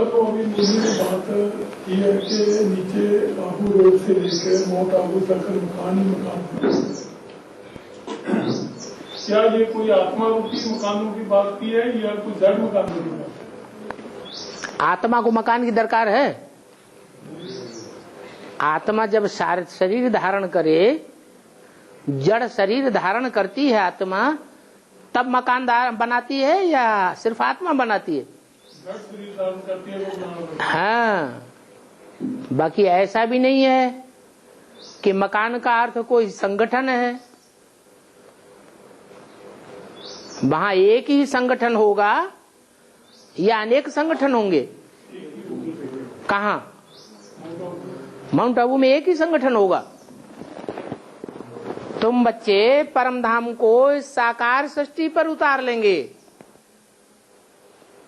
तो अभी मुझे बात की है कि नीचे आबू रोड से लेकर माउंट आबू तक मकान ही मकान, क्या ये कोई आत्मा रूपी मकानों की बात की है या कोई जड़ मकान की बात? आत्मा को मकान की दरकार है। आत्मा जब शरीर धारण करे, जड़ शरीर धारण करती है आत्मा, तब मकान बनाती है या सिर्फ आत्मा बनाती है? जड़ शरीर धारण करती है वो। हाँ, बाकी ऐसा भी नहीं है कि मकान का अर्थ कोई संगठन है। वहां एक ही संगठन होगा या अनेक संगठन होंगे? कहाँ? माउंट आबू में एक ही संगठन होगा। तुम बच्चे परमधाम को साकार सृष्टि पर उतार लेंगे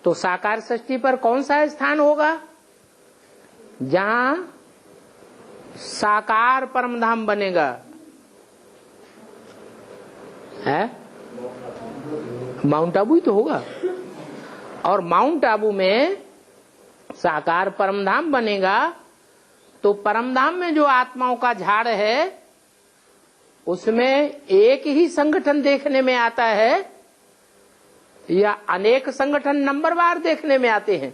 तो साकार सृष्टि पर कौन सा स्थान होगा जहां साकार परमधाम बनेगा? है माउंट आबू ही तो होगा। और माउंट आबू में साकार परमधाम बनेगा तो परमधाम में जो आत्माओं का झाड़ है उसमें एक ही संगठन देखने में आता है या अनेक संगठन नंबरवार देखने में आते हैं?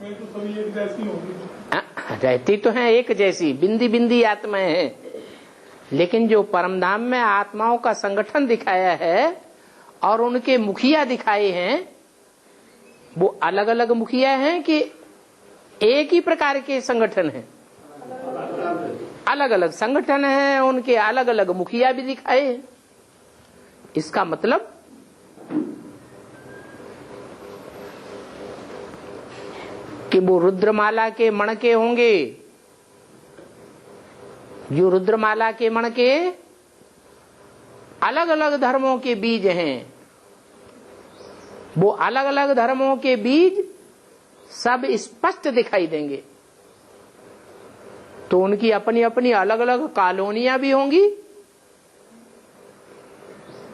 तो सभी एक जैसी होगी। रहती तो है एक जैसी, बिंदी बिंदी आत्माएं हैं, लेकिन जो परमधाम में आत्माओं का संगठन दिखाया है और उनके मुखिया दिखाए हैं वो अलग अलग मुखिया हैं कि एक ही प्रकार के संगठन हैं? अलग अलग संगठन हैं, उनके अलग अलग मुखिया भी दिखाए हैं। इसका मतलब कि वो रुद्रमाला के मणके होंगे। जो रुद्रमाला के मणके अलग अलग धर्मों के बीज हैं, वो अलग अलग धर्मों के बीज सब स्पष्ट दिखाई देंगे। तो उनकी अपनी अपनी अलग अलग कॉलोनियां भी होंगी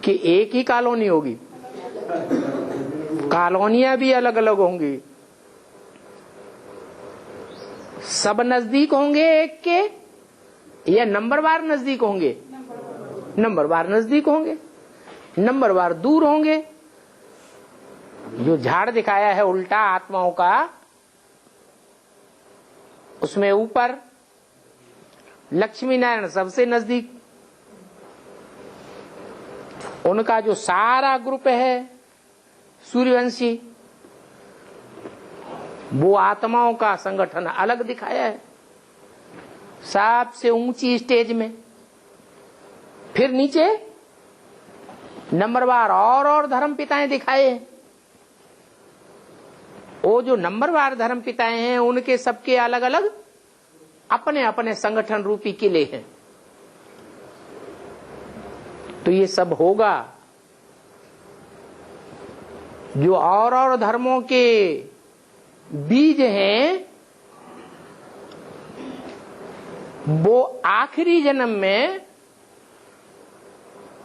कि एक ही कॉलोनी होगी? कॉलोनियां भी अलग अलग होंगी। सब नजदीक होंगे एक के या नंबरवार नजदीक होंगे? नंबरवार नजदीक होंगे, नंबरवार दूर होंगे। जो झाड़ दिखाया है उल्टा आत्माओं का, उसमें ऊपर लक्ष्मी नारायण सबसे नजदीक, उनका जो सारा ग्रुप है सूर्यवंशी, वो आत्माओं का संगठन अलग दिखाया है सबसे ऊंची स्टेज में। फिर नीचे नंबरवार और धर्म पिताएं दिखाए हैं। वो जो नंबरवार धर्म पिताएं हैं उनके सबके अलग अलग अपने अपने संगठन रूपी किले हैं। तो ये सब होगा। जो और धर्मों के बीज हैं वो आखिरी जन्म में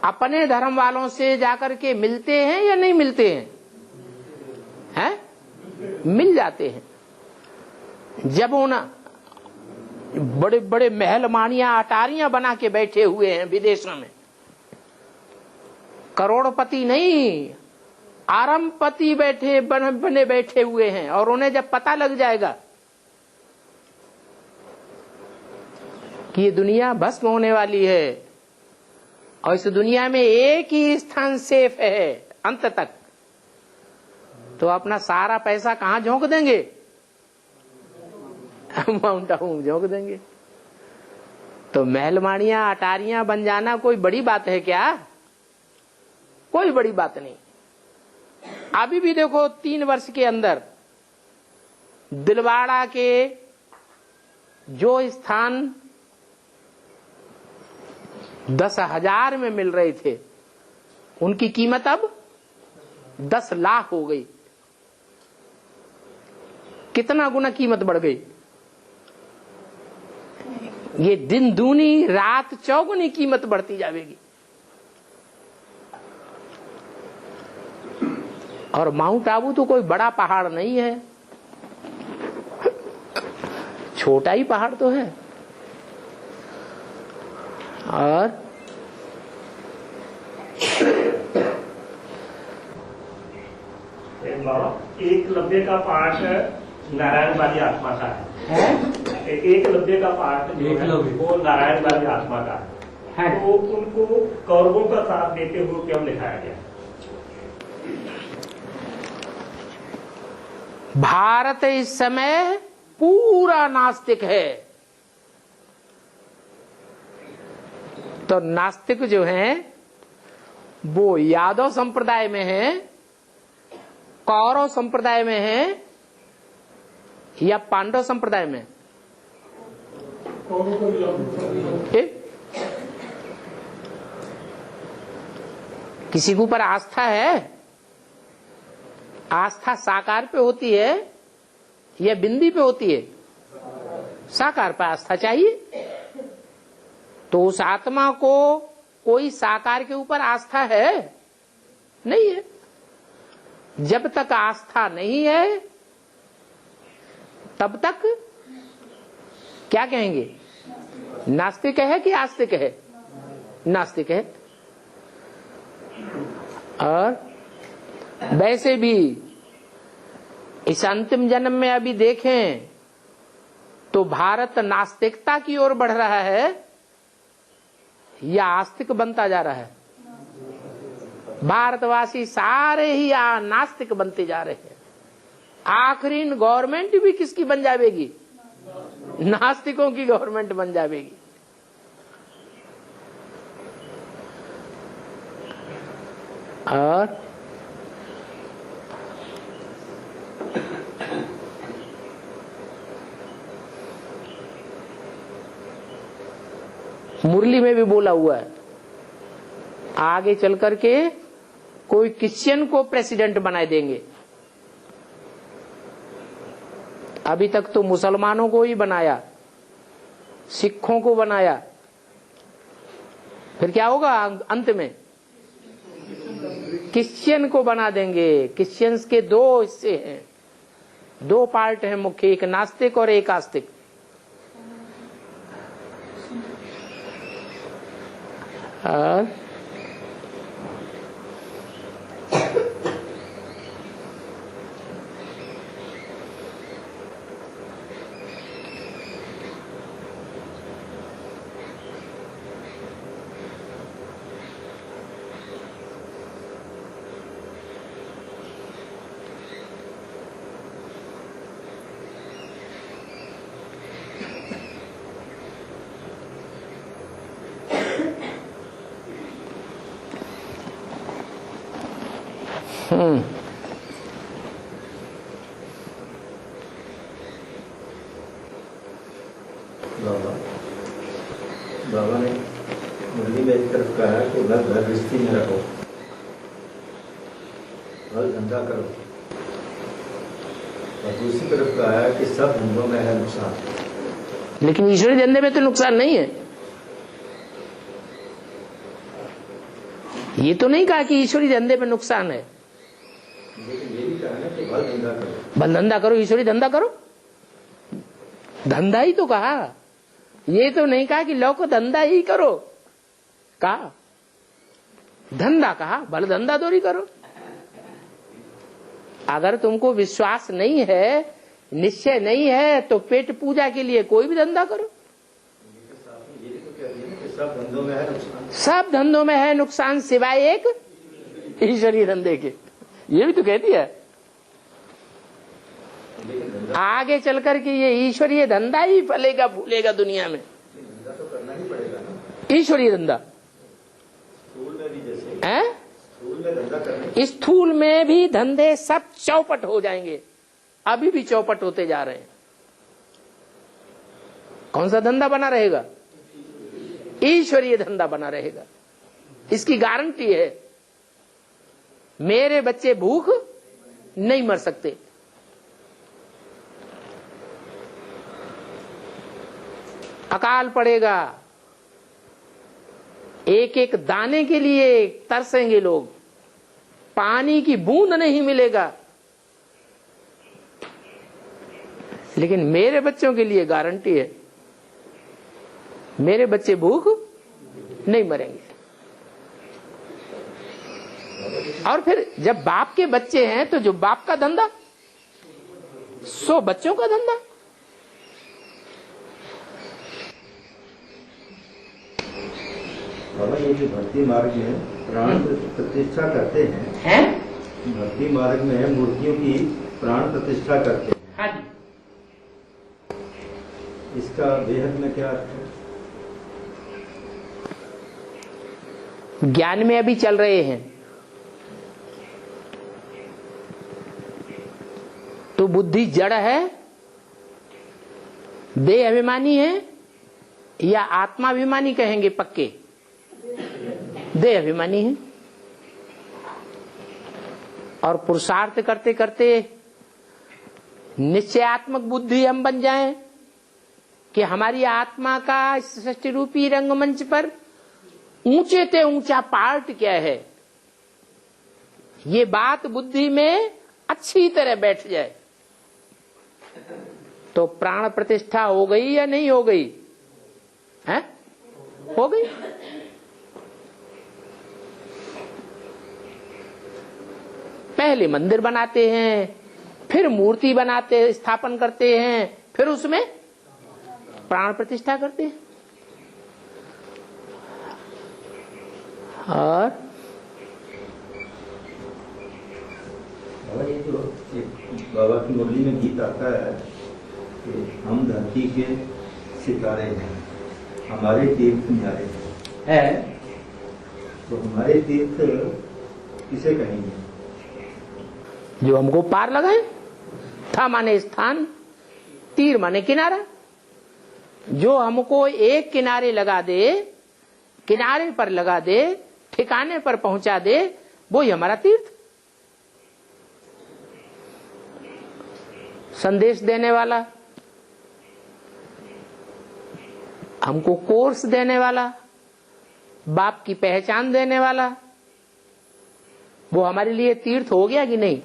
अपने धर्म वालों से जाकर के मिलते हैं या नहीं मिलते हैं? हैं? मिल जाते हैं। जब उन बड़े बड़े महल मानिया अटारियां बना के बैठे हुए हैं विदेशों में, करोड़पति नहीं आरंभपति बैठे बने बैठे हुए हैं, और उन्हें जब पता लग जाएगा कि ये दुनिया भस्म होने वाली है और इस दुनिया में एक ही स्थान सेफ है अंत तक, तो अपना सारा पैसा कहां झोंक देंगे? माउंट आबू झोंक देंगे। तो महलमानियां अटारियां बन जाना कोई बड़ी बात है क्या? कोई बड़ी बात नहीं। अभी भी देखो 3 वर्ष के अंदर दिलवाड़ा के जो स्थान 10,000 में मिल रहे थे उनकी कीमत अब 10 लाख हो गई। कितना गुना कीमत बढ़ गई? ये दिन दूनी रात चौगुनी कीमत बढ़ती जाएगी। और माउंट आबू तो कोई बड़ा पहाड़ नहीं है, छोटा ही पहाड़ तो है। और एक लब्बे का पाठ नारायण वाली आत्मा का है। एक लब्बे का पाठ वो नारायण वाली आत्मा का है। तो उनको कौरवों का साथ देते हुए क्यों लिखाया गया? भारत इस समय पूरा नास्तिक है। तो नास्तिक जो हैं वो यादव संप्रदाय में है, कौरव संप्रदाय में है या पांडव संप्रदाय में? किसी के ऊपर आस्था है? आस्था साकार पे होती है या बिंदी पे होती है? साकार पे आस्था चाहिए। तो उस आत्मा को कोई साकार के ऊपर आस्था है? नहीं है। जब तक आस्था नहीं है तब तक क्या कहेंगे? नास्तिक है कि आस्तिक है? नास्तिक है। और वैसे भी इस अंतिम जन्म में अभी देखें तो भारत नास्तिकता की ओर बढ़ रहा है या आस्तिक बनता जा रहा है? भारतवासी सारे ही नास्तिक बनते जा रहे हैं। आखिरी गवर्नमेंट भी किसकी बन जाएगी? नास्तिकों की गवर्नमेंट बन जाएगी। और मुरली में भी बोला हुआ है, आगे चल करके कोई क्रिश्चियन को प्रेसिडेंट बनाए देंगे। अभी तक तो मुसलमानों को ही बनाया, सिखों को बनाया, फिर क्या होगा अंत में? क्रिश्चियन को बना देंगे। क्रिश्चियंस के दो हिस्से हैं, दो पार्ट हैं मुख्य, एक नास्तिक और एक आस्तिक। बाबा ने मुरली में एक तरफ कहा कि घर गृहस्थी में रहो, घर धंधा करो, और दूसरी तरफ कहा है कि सब धंधों में है नुकसान। लेकिन ईश्वरी धंधे में तो नुकसान नहीं है। ये तो नहीं कहा कि ईश्वरी धंधे में नुकसान है। लेकिन ये भी कहा है कि भल धंधा करो, भल धंधा करो, ईश्वरी धंधा करो। धंधा ही तो कहा, ये तो नहीं कहा कि लो को धंधा ही करो। कहा धंधा, कहा भल धंधा तो नहीं करो। अगर तुमको विश्वास नहीं है, निश्चय नहीं है, तो पेट पूजा के लिए कोई भी धंधा करो। सब धंधों में है नुकसान। सब धंधों में है नुकसान सिवाय एक ईश्वरीय धंधे के। ये भी तो कहती है। आगे चल करके ये ईश्वरीय धंधा ही फलेगा फूलेगा दुनिया में। धंधा तो करना ही पड़ेगा ना, ईश्वरीय धंधा। स्थूल में भी जैसे हैं? स्थूल में धंधा करना, स्थूल में भी धंधे सब चौपट हो जाएंगे। अभी भी चौपट होते जा रहे हैं। कौन सा धंधा बना रहेगा? ईश्वरीय धंधा बना रहेगा। इसकी गारंटी है। मेरे बच्चे भूख नहीं मर सकते। अकाल पड़ेगा, एक एक दाने के लिए तरसेंगे लोग, पानी की बूंद नहीं मिलेगा। लेकिन मेरे बच्चों के लिए गारंटी है, मेरे बच्चे भूख नहीं मरेंगे। और फिर जब बाप के बच्चे हैं तो जो बाप का धंधा सो बच्चों का धंधा। बाबा ये जो भक्ति मार्ग में प्राण प्रतिष्ठा करते हैं, भक्ति मार्ग में मूर्तियों की प्राण प्रतिष्ठा करते हैं, हाँ जी, इसका बेहद में क्या अर्थ है? ज्ञान में अभी चल रहे हैं तो बुद्धि जड़ है, देह अभिमानी है, या आत्माभिमानी कहेंगे पक्के? देह अभिमानी है। और पुरुषार्थ करते करते निश्चयात्मक बुद्धि हम बन जाएं कि हमारी आत्मा का सृष्टि रूपी रंगमंच पर ऊंचे से ऊंचा पार्ट क्या है, ये बात बुद्धि में अच्छी तरह बैठ जाए तो प्राण प्रतिष्ठा हो गई या नहीं हो गई? है? हो गई। पहले मंदिर बनाते हैं, फिर मूर्ति बनाते स्थापन करते हैं, फिर उसमें प्राण प्रतिष्ठा करते हैं। और ये जो बाबा की मुरली में गीत आता है कि हम धरती के सितारे हैं, हमारे तीर्थ न्यारे है, तो हमारे तीर्थ किसे कहेंगे? जो हमको पार लगाए। था माने स्थान, तीर माने किनारा। जो हमको एक किनारे लगा दे, किनारे पर लगा दे, ठिकाने पर पहुंचा दे, वो ही हमारा तीर्थ। संदेश देने वाला, हमको कोर्स देने वाला, बाप की पहचान देने वाला, वो हमारे लिए तीर्थ हो गया कि नहीं?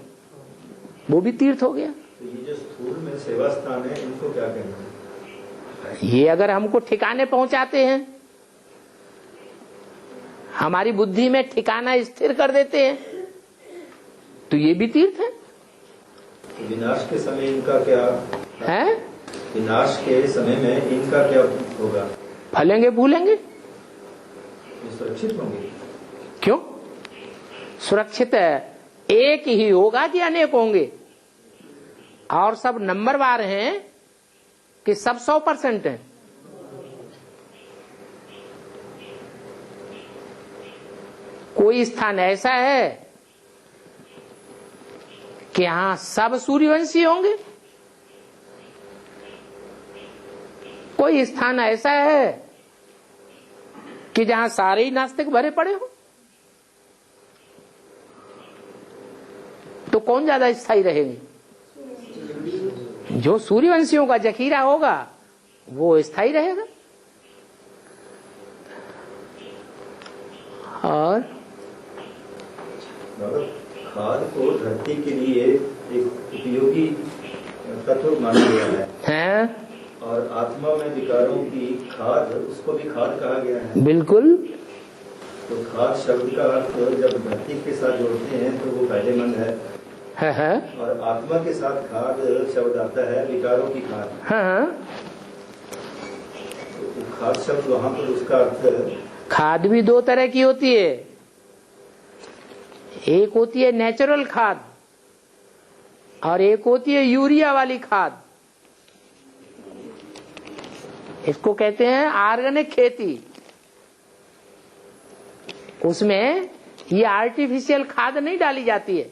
वो भी तीर्थ हो गया। तो ये जो स्थूल में सेवा स्थान है, इनको क्या कहेंगे? ये अगर हमको ठिकाने पहुंचाते हैं, हमारी बुद्धि में ठिकाना स्थिर कर देते हैं, तो ये भी तीर्थ है। तो विनाश के समय इनका क्या है? विनाश के समय में इनका क्या होगा? फलेंगे फूलेंगे। ये सुरक्षित होंगे? क्यों सुरक्षित है? एक ही होगा कि अनेक होंगे? और सब नंबरवार हैं कि सब 100% हैं? कोई स्थान ऐसा है कि यहां सब सूर्यवंशी होंगे? कोई स्थान ऐसा है कि जहां सारे ही नास्तिक भरे पड़े हो? तो कौन ज्यादा स्थायी रहेंगे? जो सूर्यवंशियों का जखीरा होगा वो स्थायी रहेगा। और खाद को धरती के लिए एक उपयोगी तत्व माना गया है, और आत्मा में विकारों की खाद, उसको भी खाद कहा गया है। बिल्कुल। तो खाद शब्द का अर्थ जब धरती के साथ जोड़ते हैं तो वो फायदेमंद है। और आत्मा के साथ खाद शब्द आता है, विकारों की खाद। तो खाद शब्द वहाँ पर उसका अर्थ, खाद भी दो तरह की होती है। एक होती है नेचुरल खाद और एक होती है यूरिया वाली खाद। इसको कहते हैं ऑर्गेनिक खेती। उसमें ये आर्टिफिशियल खाद नहीं डाली जाती है।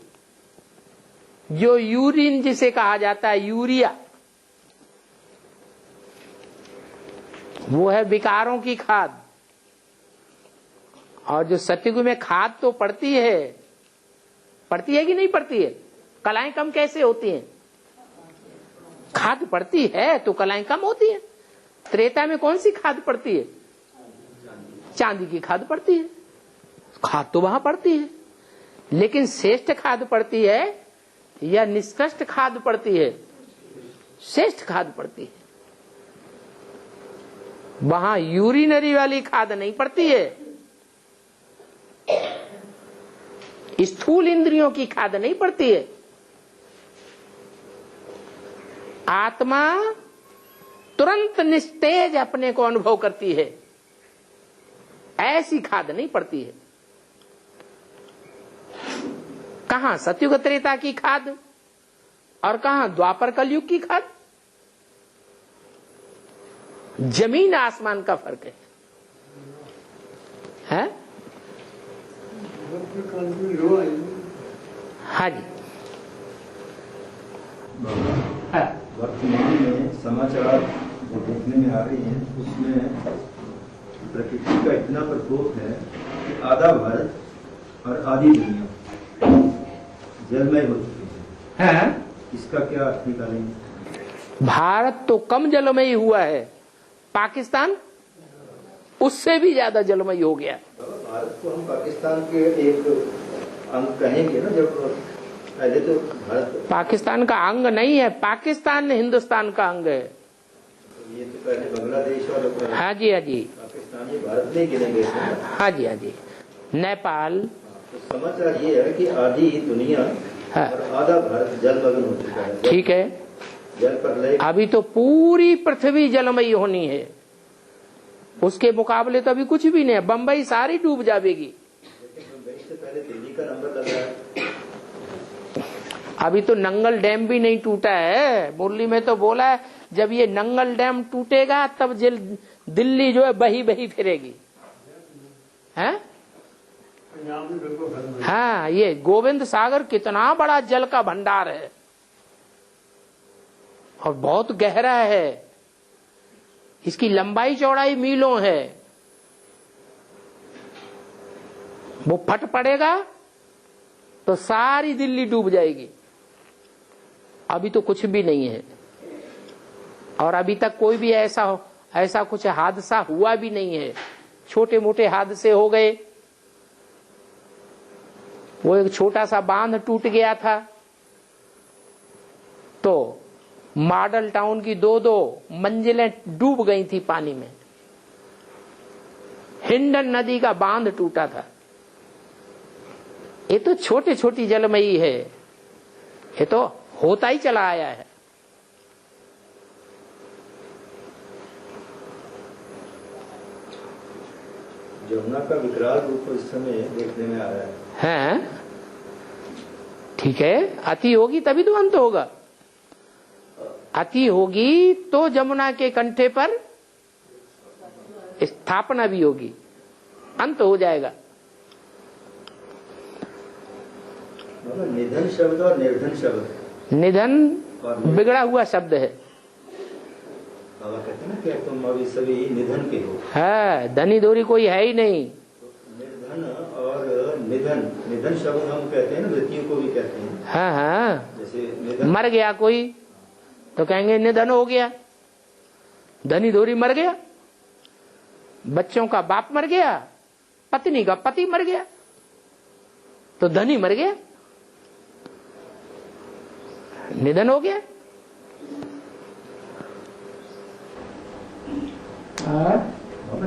जो यूरिन जिसे कहा जाता है, यूरिया, वो है विकारों की खाद। और जो सत्युग में खाद तो पड़ती है कि नहीं पड़ती है? कलाएं कम कैसे होती हैं? खाद पड़ती है तो कलाएं कम होती है। त्रेता में कौन सी खाद पड़ती है? चांदी की खाद पड़ती है। खाद तो वहां पड़ती है, लेकिन श्रेष्ठ खाद पड़ती है या निष्कृष्ट खाद पड़ती है? श्रेष्ठ खाद पड़ती है। वहां यूरिनरी वाली खाद नहीं पड़ती है, स्थूल इंद्रियों की खाद नहीं पड़ती है। आत्मा तुरंत निस्तेज अपने को अनुभव करती है, ऐसी खाद नहीं पड़ती है। कहां सतयुग त्रेता की खाद और कहां द्वापर कलयुग की खाद, जमीन आसमान का फर्क है, हैं? हाँ जी। वर्तमान में समाचार जो देखने में आ रही हैं उसमें प्रकृति का इतना प्रकोप है कि आधा भारत और आधी दुनिया जलमय हो चुकी है। इसका क्या अर्थ निकालेंगे? भारत तो कम जलमयी हुआ है, पाकिस्तान उससे भी ज्यादा जलमयी हो गया। भारत को हम पाकिस्तान के एक अंग कहेंगे ना, जब पहले तो भारत पाकिस्तान का अंग नहीं है, पाकिस्तान हिंदुस्तान का अंग है। ये तो पहले बांग्लादेश और हाँ जी, हाँ जी, पाकिस्तान, ये भारत नहीं गिने गए थे। हाँ जी, हाँ जी, नेपाल। तो समाचार ये है कि आधी दुनिया और आधा भारत जलमग्न हो चुका है। ठीक है, जल प्रलय अभी तो पूरी पृथ्वी जलमयी होनी है, उसके मुकाबले तो अभी कुछ भी नहीं है। बंबई सारी डूब जाएगी। बंबई से पहले दिल्ली का नंबर लग रहा है। अभी तो नंगल डैम भी नहीं टूटा है। मुरली में तो बोला है जब ये नंगल डैम टूटेगा तब दिल्ली जो है बही बही फिरेगी, हैं? हाँ, ये गोविंद सागर कितना बड़ा जल का भंडार है और बहुत गहरा है, इसकी लंबाई चौड़ाई मीलों है। वो फट पड़ेगा तो सारी दिल्ली डूब जाएगी। अभी तो कुछ भी नहीं है और अभी तक कोई भी ऐसा कुछ हादसा हुआ भी नहीं है। छोटे मोटे हादसे हो गए, वो एक छोटा सा बांध टूट गया था तो मॉडल टाउन की 2-2 मंजिलें डूब गई थी पानी में। हिंडन नदी का बांध टूटा था। ये तो छोटी छोटी जलमयी है, ये तो होता ही चला आया है। यमुना का विकराल रूप इस समय देखने में आ रहा है। हैं? ठीक है, अति होगी तभी तो अंत होगा। अति होगी तो जमुना के कंठे पर स्थापना भी होगी, अंत हो जाएगा। निधन शब्द और निर्धन शब्द, निधन बिगड़ा हुआ शब्द है। बाबा कहते हैं ना कि तुम अभी सभी निधन के हो। है, धनी धोरी कोई है ही नहीं। निर्धन और निधन, निधन शब्द हम कहते हैं ना, मृत्यु को भी कहते हैं। हाँ हाँ, जैसे निधन, मर गया कोई तो कहेंगे निधन हो गया। धनी धोरी मर गया, बच्चों का बाप मर गया, पत्नी का पति मर गया तो धनी मर गया, निधन हो गया।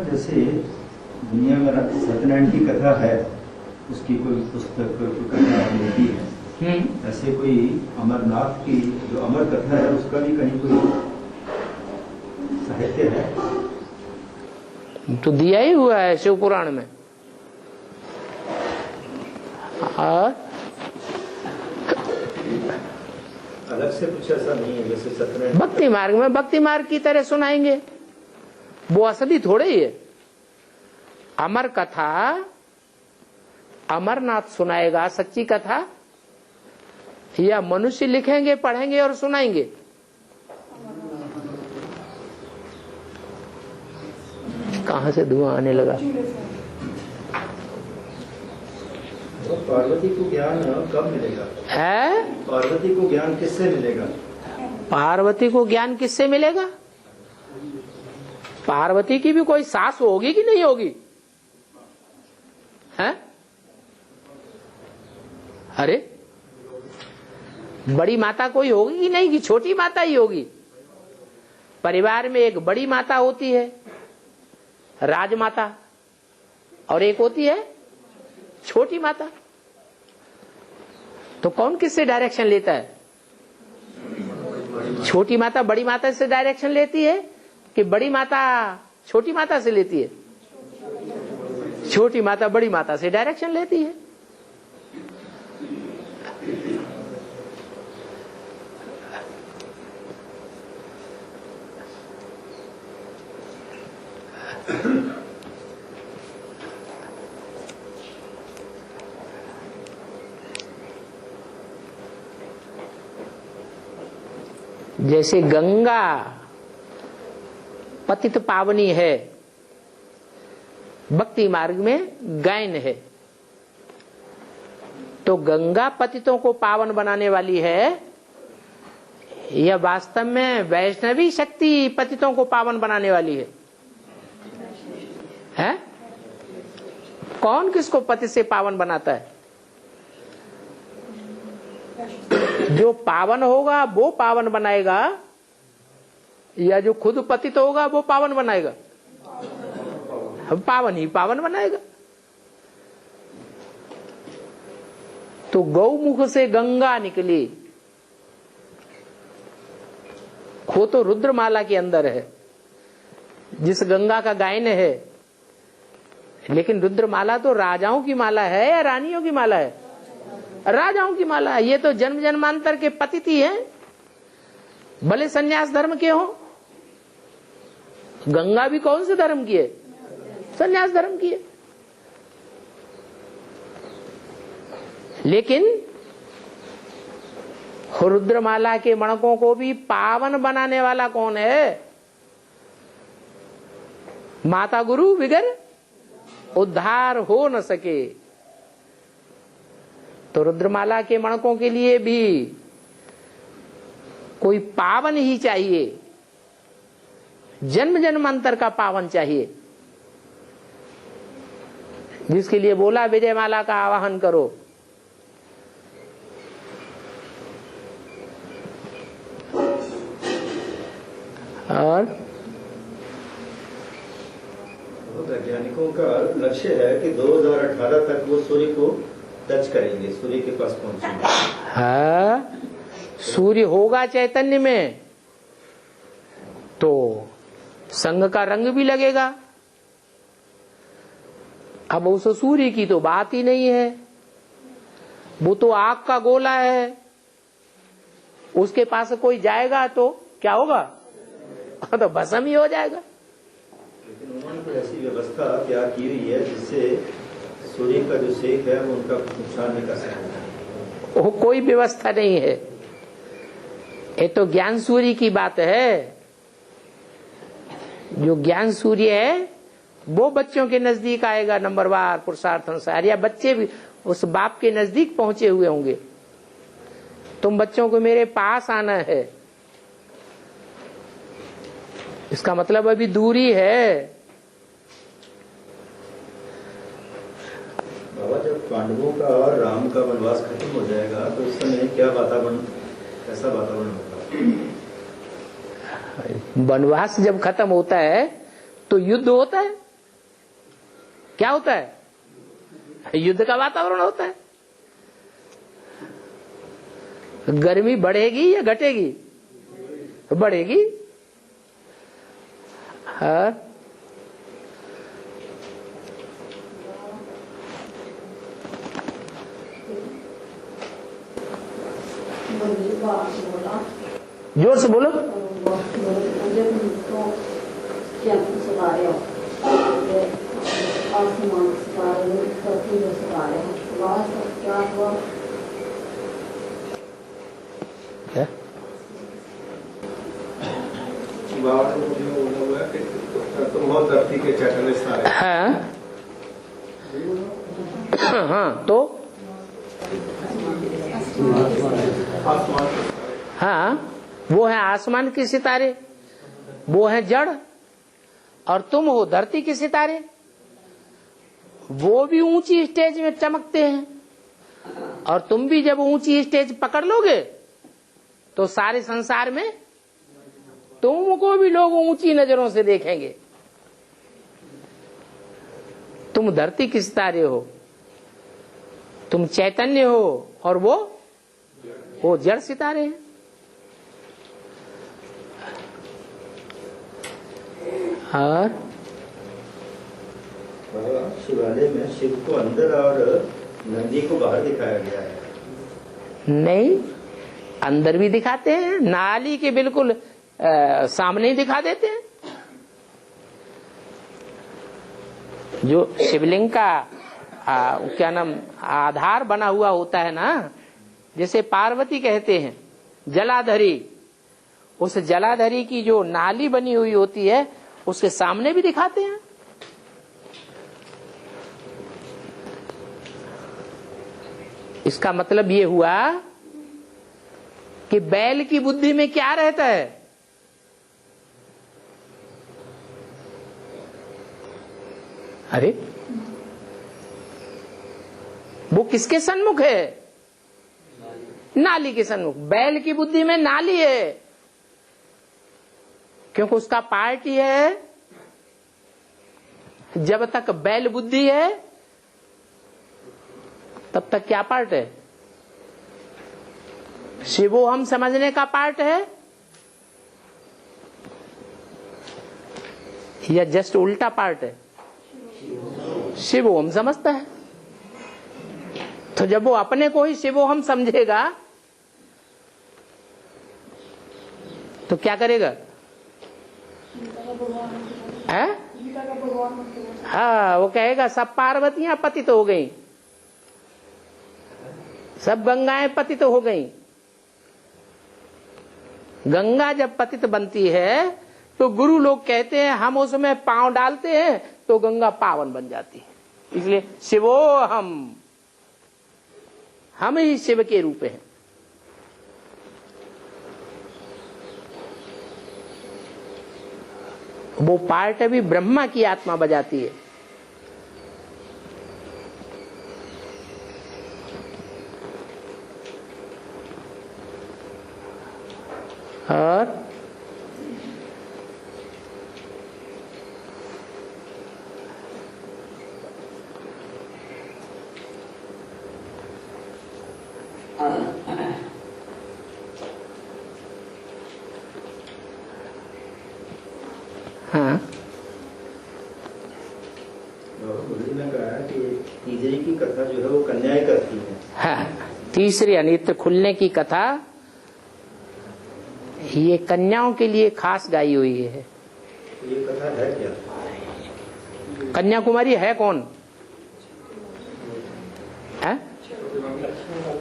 जैसे दुनिया में सत्यनारायण की कथा है, उसकी कोई पुस्तक कोई कथा मिलती है, ऐसे कोई अमरनाथ की जो अमर कथा है उसका भी कहीं कोई साहित्य है? तो दिया ही हुआ है शिव पुराण में। और अलग से कुछ ऐसा नहीं है जैसे सत्यनारायण भक्ति मार्ग में भक्ति मार्ग की तरह सुनाएंगे, वो असली थोड़े ही है। अमर कथा अमरनाथ सुनाएगा सच्ची कथा, या मनुष्य लिखेंगे पढ़ेंगे और सुनाएंगे? कहां से धुआं आने लगा? पार्वती को ज्ञान कब मिलेगा? है, पार्वती को ज्ञान किससे मिलेगा? पार्वती को ज्ञान किससे मिलेगा? पार्वती की भी कोई सास होगी कि नहीं होगी? है? अरे बड़ी माता कोई होगी कि नहीं, कि छोटी माता ही होगी? परिवार में एक बड़ी माता होती है, राजमाता, और एक होती है छोटी माता। तो कौन किससे डायरेक्शन लेता है? छोटी माता बड़ी माता से डायरेक्शन लेती है कि बड़ी माता छोटी माता से लेती है? छोटी माता बड़ी माता से डायरेक्शन लेती है। जैसे गंगा पतित पावनी है, भक्ति मार्ग में गायन है, तो गंगा पतितों को पावन बनाने वाली है या वास्तव में वैष्णवी शक्ति पतितों को पावन बनाने वाली है? हैं? कौन किसको पति से पावन बनाता है? जो पावन होगा वो पावन बनाएगा या जो खुद पतित होगा वो पावन बनाएगा? पावन ही पावन बनाएगा। तो गौमुख से गंगा निकली, वो तो रुद्रमाला के अंदर है, जिस गंगा का गायन है। लेकिन रुद्रमाला तो राजाओं की माला है या रानियों की माला है? राजाओं की माला है। ये तो जन्म जन्मांतर के पतित ही हैं, भले सन्यास धर्म के हो। गंगा भी कौन से धर्म की है? सन्यास धर्म की है। लेकिन रुद्रमाला के मणकों को भी पावन बनाने वाला कौन है? माता गुरु बिगर उद्धार हो न सके। तो रुद्रमाला के मणकों के लिए भी कोई पावन ही चाहिए, जन्म जन्मांतर का पावन चाहिए, जिसके लिए बोला विजयमाला का आवाहन करो। और वैज्ञानिकों का लक्ष्य है कि 2018 तक वो सूर्य को टच करेंगे, सूर्य के पास पहुंचेंगे। हाँ, सूर्य होगा चैतन्य में तो संग का रंग भी लगेगा। अब उस सूर्य की तो बात ही नहीं है, वो तो आग का गोला है। उसके पास कोई जाएगा तो क्या होगा? तो भस्म ही हो जाएगा। लेकिन उन्होंने तो ऐसी व्यवस्था क्या की हुई है जिससे सूर्य का जो सेक है वो उनका नुकसान नहीं कर सकता? वो कोई व्यवस्था नहीं है, ये तो ज्ञान सूर्य की बात है। जो ज्ञान सूर्य है वो बच्चों के नजदीक आएगा नंबरवार पुरुषार्थ अनुसार, या बच्चे भी उस बाप के नजदीक पहुंचे हुए होंगे। तुम बच्चों को मेरे पास आना है, इसका मतलब अभी दूरी है। बाबा, जब पांडवों का और राम का वनवास खत्म हो जाएगा तो उस समय क्या वातावरण, कैसा वातावरण होगा? वनवास जब खत्म होता है तो युद्ध होता है। क्या होता है? युद्ध का वातावरण होता है। गर्मी बढ़ेगी या घटेगी? बढ़ेगी। हाँ, जोर से बोलो। तुम बहुत धरती के चैतन्य सारे। हाँ हाँ, तो हाँ, वो है आसमान के सितारे, वो है जड़, और तुम हो धरती के सितारे। वो भी ऊंची स्टेज में चमकते हैं, और तुम भी जब ऊंची स्टेज पकड़ लोगे तो सारे संसार में तुमको भी लोग ऊंची नजरों से देखेंगे। तुम धरती के सितारे हो, तुम चैतन्य हो और वो जड़ सितारे हैं। और शिवालय में शिव को अंदर और नंदी को बाहर दिखाया गया है। नहीं, अंदर भी दिखाते हैं, नाली के बिल्कुल सामने ही दिखा देते हैं। जो शिवलिंग का क्या नाम आधार बना हुआ होता है ना, जैसे पार्वती कहते हैं जलाधरी, उस जलाधरी की जो नाली बनी हुई होती है उसके सामने भी दिखाते हैं। इसका मतलब ये हुआ कि बैल की बुद्धि में क्या रहता है? अरे वो किसके सन्मुख है? नाली के सन्मुख। बैल की बुद्धि में नाली है, क्योंकि उसका पार्ट ही है। जब तक बैल बुद्धि है तब तक क्या पार्ट है? शिवो हम समझने का पार्ट है या जस्ट उल्टा पार्ट है? शिवो हम समझता है। तो जब वो अपने को ही शिवो हम समझेगा तो क्या करेगा? है? हाँ, वो कहेगा सब पार्वतियां पतित हो गई, सब गंगाएं पतित हो गई। गंगा जब पतित बनती है तो गुरु लोग कहते हैं हम उसमें पांव डालते हैं तो गंगा पावन बन जाती है। इसलिए शिवो हम ही शिव के रूप हैं। वो पार्ट भी ब्रह्मा की आत्मा बजाती है। और हाँ, ने कहा कि तीसरी की कथा जो है वो कन्याएं करती है। हाँ, तीसरी अनेत्र खुलने की कथा ये कन्याओं के लिए खास गाई हुई है। ये कथा है क्या? कन्याकुमारी है कौन है?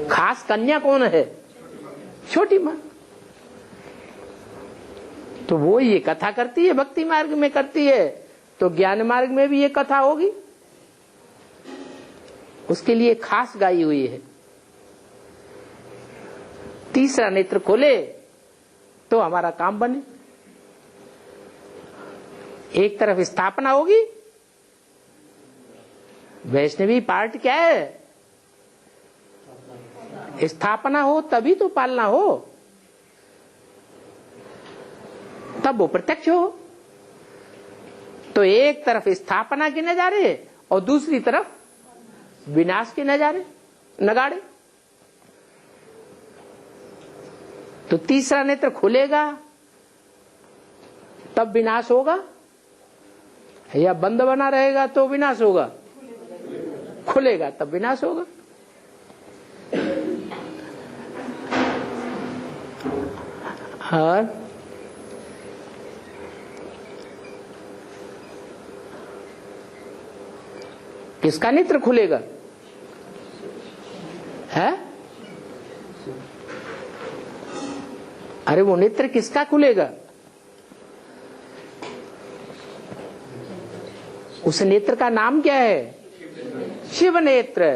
खास कन्या कौन है? छोटी माँ। तो वो ये कथा करती है, भक्ति मार्ग में करती है, तो ज्ञान मार्ग में भी ये कथा होगी। उसके लिए खास गाई हुई है। तीसरा नेत्र खोले तो हमारा काम बने। एक तरफ स्थापना होगी, वैष्णवी पार्ट क्या है? स्थापना हो तभी तो पालना हो, तब वो प्रत्यक्ष हो। तो एक तरफ स्थापना के नजारे और दूसरी तरफ विनाश के नजारे नगाड़े। तो तीसरा नेत्र खुलेगा तब विनाश होगा, या बंद बना रहेगा तो विनाश होगा? खुलेगा तब विनाश होगा। और किसका नेत्र खुलेगा? है? अरे वो नेत्र किसका खुलेगा? उस नेत्र का नाम क्या है? शिव नेत्र।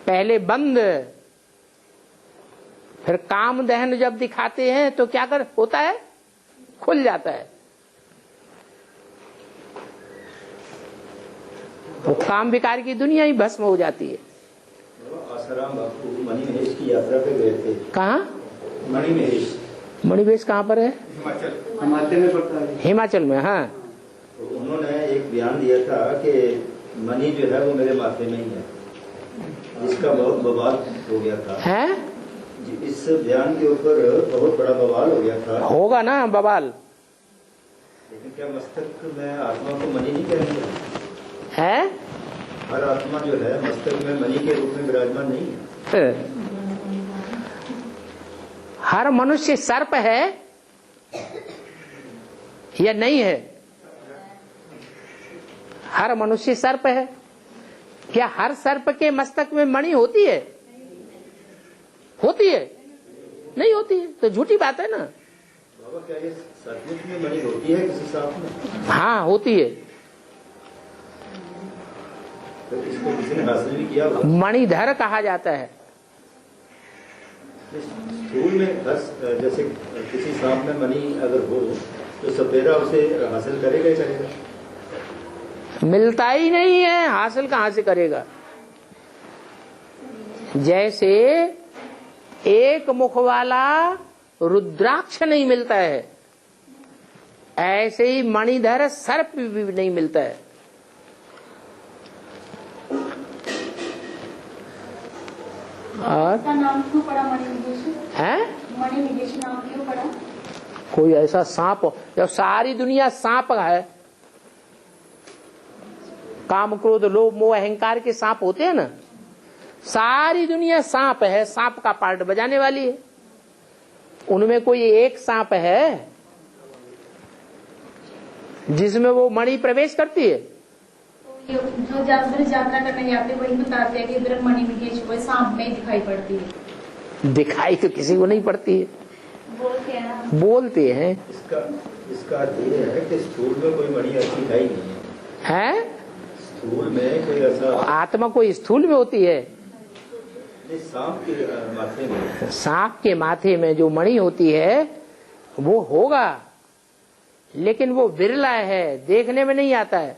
पहले बंद, फिर काम दहन जब दिखाते हैं तो क्या कर होता है? खुल जाता है। वो काम विकार की दुनिया ही भस्म हो जाती है। आसाराम बापू मणिमहेश की यात्रा पे गए थे। कहाँ? मणिमहेश। मणिवेश कहाँ पर है? हिमाचल में पड़ता है। हिमाचल में। हाँ, तो उन्होंने एक बयान दिया था कि मणि जो है वो मेरे माथे में ही है, जिसका बहुत बवाल हो गया था। है? इस बयान के ऊपर बहुत बड़ा बवाल हो गया था। होगा ना बवाल। लेकिन क्या मस्तक में आत्मा को मणि नहीं कहेंगे? है? हर आत्मा जो है मस्तक में मणि के रूप में विराजमान नहीं है। हर मनुष्य सर्प है या नहीं है? हर मनुष्य सर्प है। क्या हर सर्प के मस्तक में मणि होती है? होती है? नहीं होती है, तो झूठी बात है ना। बाबा क्या ये सचमुच में मणि होती है किसी सांप में? हाँ, होती है। तो इसको किसी ने हासिल भी किया होगा। मणिधर कहा जाता है। स्कूल में जैसे किसी सांप में मणि अगर हो तो सपेरा उसे हासिल करेगा ही करेगा। मिलता ही नहीं है, हासिल कहां से करेगा? जैसे एक मुख वाला रुद्राक्ष नहीं मिलता है, ऐसे ही मणिधर सर्प भी नहीं मिलता है। और नाम क्यों पड़ा मणिविदेशी? है? मणिविदेशी नाम क्यों पड़ा? कोई ऐसा सांप हो, जब सारी दुनिया सांप है, काम क्रोध लोभ मोह अहंकार के सांप होते हैं ना, सारी दुनिया सांप है, सांप का पार्ट बजाने वाली है। उनमें कोई एक सांप है जिसमें वो मणि प्रवेश करती है? तो ये जो ज्यादातर यात्रा करने जाते हैं वही बताते हैं कि इधर मणिविदेशी वो सांप में दिखाई पड़ती है। दिखाई तो किसी को नहीं पड़ती है, बोलते हैं ना। बोलते हैं। इसका अर्थ ये है कि स्थूल में कोई मणि ऐसी है ही नहीं है? स्थूल में कोई ऐसा आत्मा कोई स्थूल में होती है? सांप के माथे में, सांप के माथे में जो मणि होती है वो होगा, लेकिन वो बिरला है, देखने में नहीं आता है।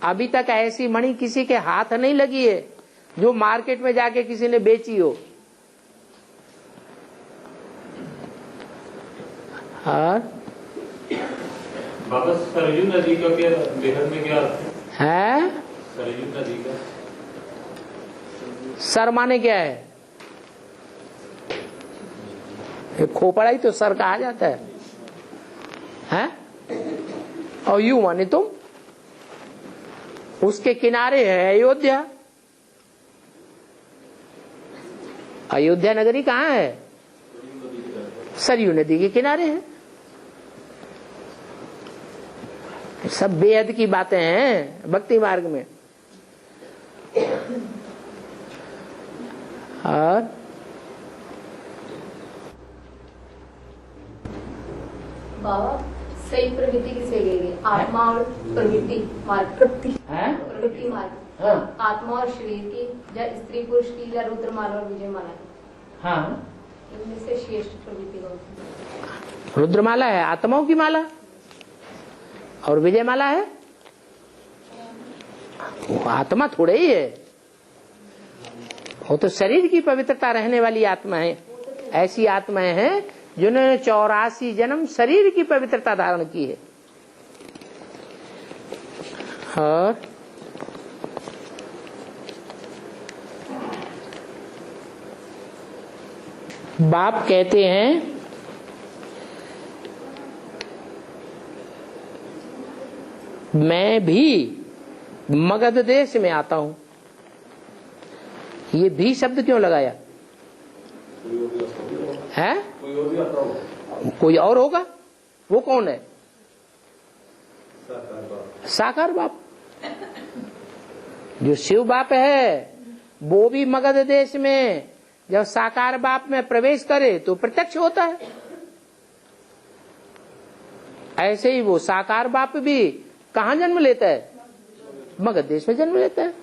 अभी तक ऐसी मणि किसी के हाथ नहीं लगी है जो मार्केट में जाके किसी ने बेची हो। और बाबा सरयू नदी का क्या बेहद में क्या है? सरयू नदी का सर माने क्या है? ये खोपड़ा ही तो सर कहा जाता है, और यू माने तुम। उसके किनारे है अयोध्या। अयोध्या नगरी कहाँ है? सरयू नदी के किनारे है। सब बेहद की बातें हैं भक्ति मार्ग में। और बाबा सही प्रवृत्ति किसे कहेंगे? आत्मा और प्रवृत्ति मार्ग, प्रवृत्ति मार्ग। हाँ। आत्मा और शरीर की, या स्त्री पुरुष की, या रुद्रमाला और विजयमाला की, हाँ, इनमें से श्रेष्ठ प्रवृत्ति कौन सी? रुद्रमाला है आत्माओं की माला, और विजयमाला है वो आत्मा थोड़े ही है, वो तो शरीर की पवित्रता रहने वाली आत्मा है। ऐसी आत्माएं हैं जिन्होंने 84 जन्म शरीर की पवित्रता धारण की है। और बाप कहते हैं मैं भी मगध देश में आता हूं। ये भी शब्द क्यों लगाया है? कोई और होगा, वो कौन है? साकार बाप। जो शिव बाप है वो भी मगध देश में जब साकार बाप में प्रवेश करे तो प्रत्यक्ष होता है। ऐसे ही वो साकार बाप भी कहाँ जन्म लेता है? मगध देश में जन्म लेता है।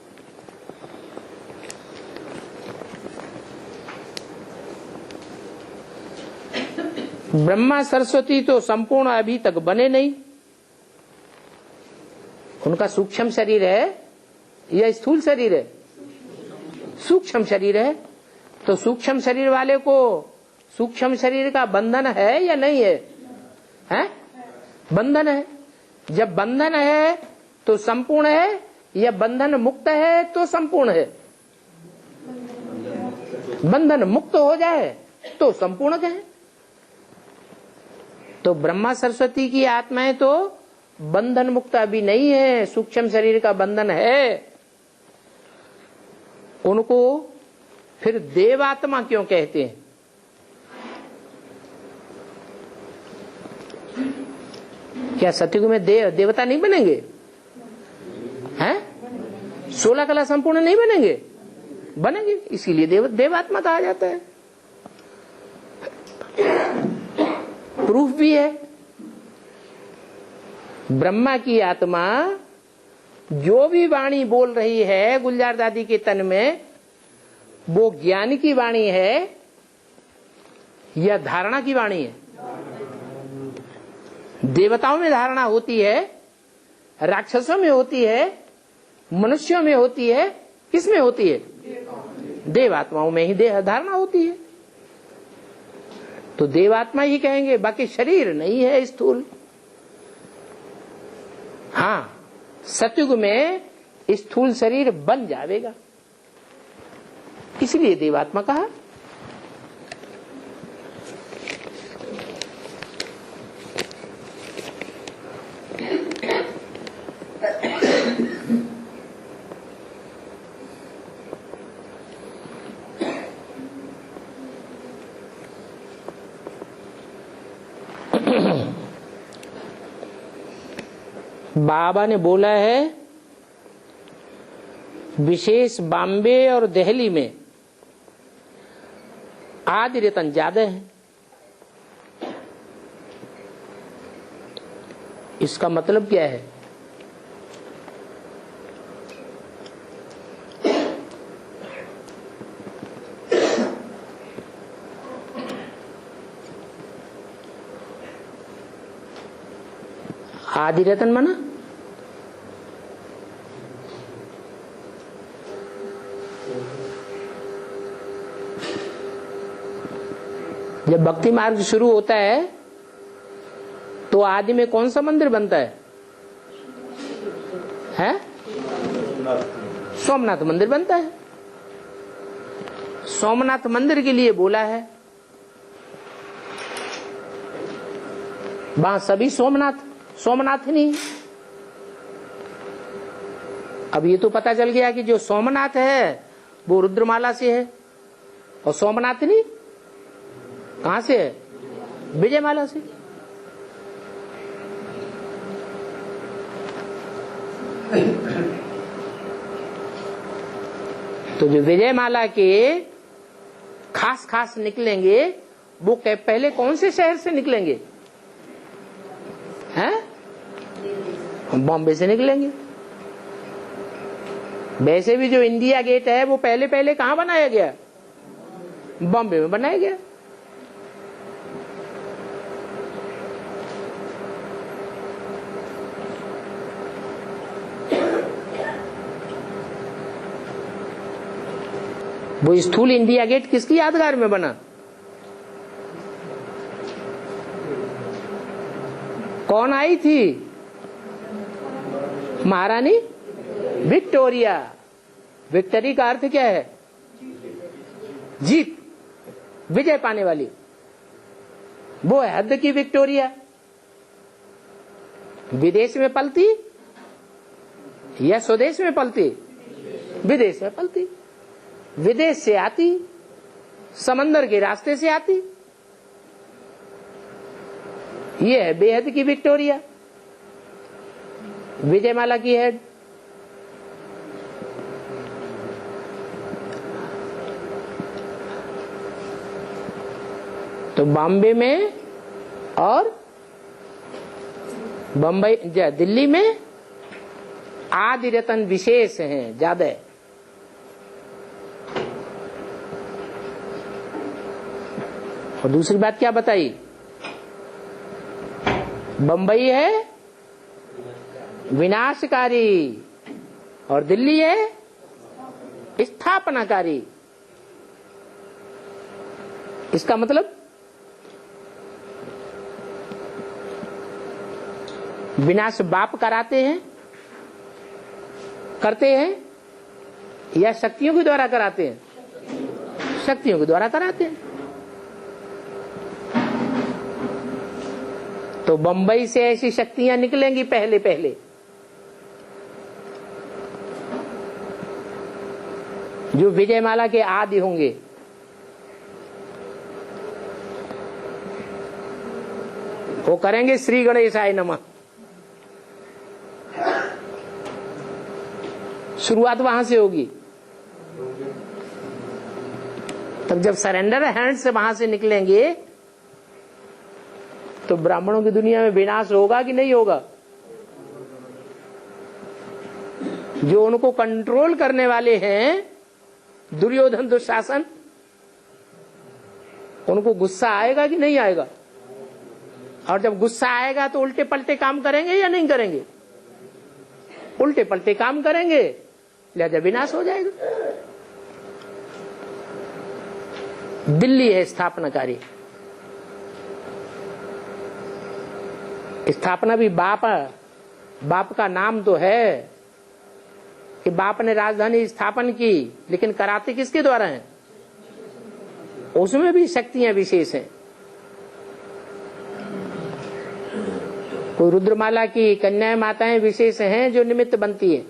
ब्रह्मा सरस्वती तो संपूर्ण अभी तक बने नहीं। उनका सूक्ष्म शरीर है या स्थूल शरीर है? सूक्ष्म शरीर है। तो सूक्ष्म शरीर वाले को सूक्ष्म शरीर का बंधन है या नहीं है? हैं? बंधन है। जब बंधन है तो संपूर्ण है, या बंधन मुक्त है तो संपूर्ण है? बंधन मुक्त हो जाए तो संपूर्ण है। तो ब्रह्मा सरस्वती की आत्माएं तो बंधन मुक्त अभी नहीं है, सूक्ष्म शरीर का बंधन है। उनको फिर देवात्मा क्यों कहते हैं? क्या सतयुग में देवता नहीं बनेंगे? हैं? 16 कला संपूर्ण नहीं बनेंगे? बनेंगे, इसीलिए देवात्मा कहा जाता है। प्रूफ भी है। ब्रह्मा की आत्मा जो भी वाणी बोल रही है गुलजार दादी के तन में, वो ज्ञान की वाणी है या धारणा की वाणी है? देवताओं में धारणा होती है, राक्षसों में होती है, मनुष्यों में होती है, किसमें होती है? देवात्माओं में ही धारणा होती है। तो देवात्मा ही कहेंगे, बाकी शरीर नहीं है स्थूल। हाँ, सतयुग में स्थूल शरीर बन जाएगा, इसलिए देवात्मा कहा। बाबा ने बोला है विशेष बॉम्बे और दिल्ली में आदि रतन ज्यादा है। इसका मतलब क्या है? आदि रतन माना जब भक्ति मार्ग शुरू होता है तो आदि में कौन सा मंदिर बनता है? हैं? सोमनाथ मंदिर बनता है। सोमनाथ मंदिर के लिए बोला है। वहां सभी सोमनाथ नहीं। अब ये तो पता चल गया कि जो सोमनाथ है वो रुद्रमाला से है, और सोमनाथ नहीं कहां से है? विजयमाला से। तो जो विजयमाला के खास निकलेंगे वो पहले कौन से शहर से निकलेंगे? हैं? बॉम्बे से निकलेंगे। वैसे भी जो इंडिया गेट है वो पहले कहां बनाया गया? बॉम्बे में बनाया गया। वो स्थूल इंडिया गेट किसकी यादगार में बना? कौन आई थी? महारानी विक्टोरिया। विक्टरी का अर्थ क्या है? जीत, विजय पाने वाली। वो है हद की विक्टोरिया। विदेश में पलती या स्वदेश में पलती? विदेश में पलती। विदेश से आती, समंदर के रास्ते से आती। ये है बेहद की विक्टोरिया, विजयमाला की हेड। तो बॉम्बे में और बम्बई दिल्ली में आदि रतन विशेष हैं, ज्यादा है। और दूसरी बात क्या बताई? बंबई है विनाशकारी और दिल्ली है स्थापनाकारी। इसका मतलब विनाश बाप कराते हैं, करते हैं, या शक्तियों के द्वारा कराते हैं? शक्तियों के द्वारा कराते हैं। तो बंबई से ऐसी शक्तियां निकलेंगी पहले पहले, जो विजयमाला के आदि होंगे। वो करेंगे श्री गणेशाय नमः। शुरुआत वहां से होगी। तब जब सरेंडर हैंड से वहां से निकलेंगे तो ब्राह्मणों की दुनिया में विनाश होगा कि नहीं होगा? जो उनको कंट्रोल करने वाले हैं, दुर्योधन दुशासन, उनको गुस्सा आएगा कि नहीं आएगा? और जब गुस्सा आएगा तो उल्टे पलटे काम करेंगे या नहीं करेंगे? उल्टे पलटे काम करेंगे, लिहाजा विनाश हो जाएगा। दिल्ली है स्थापनाकारी। स्थापना भी बाप का नाम तो है कि बाप ने राजधानी स्थापन की, लेकिन कराते किसके द्वारा है? उसमें भी शक्तियां विशेष हैं। कोई रुद्रमाला की कन्याएं माताएं विशेष हैं जो निमित्त बनती है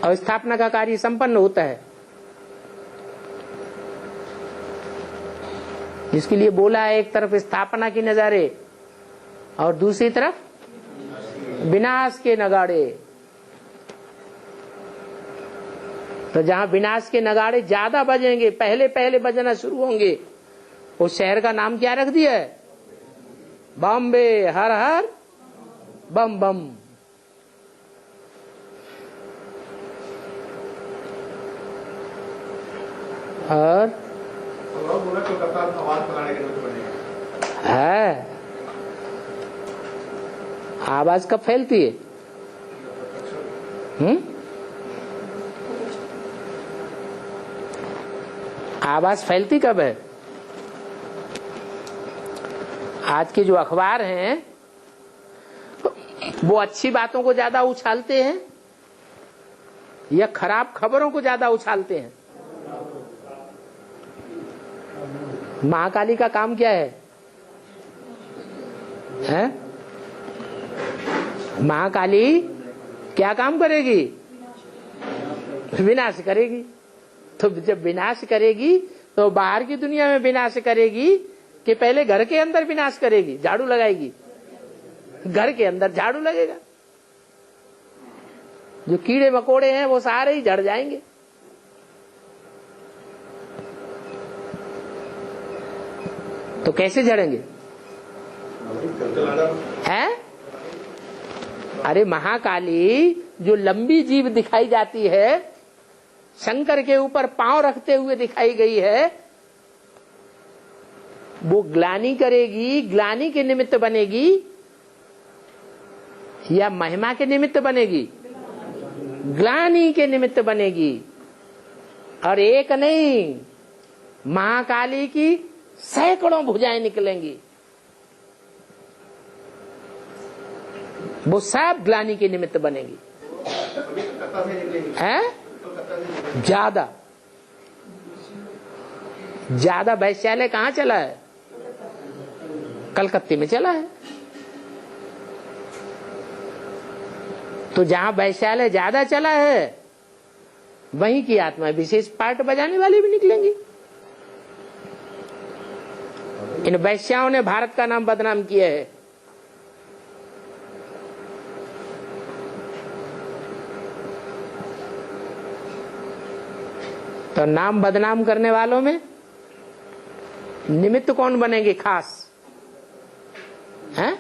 और स्थापना का कार्य संपन्न होता है। जिसके लिए बोला है, एक तरफ स्थापना की नजारे और दूसरी तरफ विनाश के नगाड़े। तो जहां विनाश के नगाड़े ज्यादा बजेंगे, पहले पहले बजना शुरू होंगे, उस शहर का नाम क्या रख दिया है? बॉम्बे। हर हर बम बम। और है आवाज कब फैलती है? आवाज फैलती कब है? आज के जो अखबार हैं वो अच्छी बातों को ज्यादा उछालते हैं या खराब खबरों को ज्यादा उछालते हैं? महाकाली का काम क्या है? महाकाली क्या काम करेगी? विनाश करेगी। तो जब विनाश करेगी तो बाहर की दुनिया में विनाश करेगी कि पहले घर के अंदर विनाश करेगी? झाड़ू लगाएगी, घर के अंदर झाड़ू लगेगा। जो कीड़े मकोड़े हैं वो सारे ही झड़ जाएंगे। तो कैसे झड़ेंगे? हैं? अरे महाकाली जो लंबी जीव दिखाई जाती है, शंकर के ऊपर पांव रखते हुए दिखाई गई है, वो ग्लानि करेगी, ग्लानि के निमित्त बनेगी या महिमा के निमित्त बनेगी? ग्लानि के निमित्त बनेगी। और एक नहीं, महाकाली की सैकड़ों भुजाएं निकलेंगी, वो सब ग्लानि के निमित्त बनेगी। हैं? ज्यादा ज्यादा वैश्यालय कहाँ चला है? कलकत्ते में चला है। तो जहां वैश्यालय ज्यादा चला है वहीं की आत्मा विशेष पार्ट बजाने वाले भी निकलेंगी। इन वैश्याओं ने भारत का नाम बदनाम किया है। तो नाम बदनाम करने वालों में निमित्त कौन बनेंगे खास? हैं?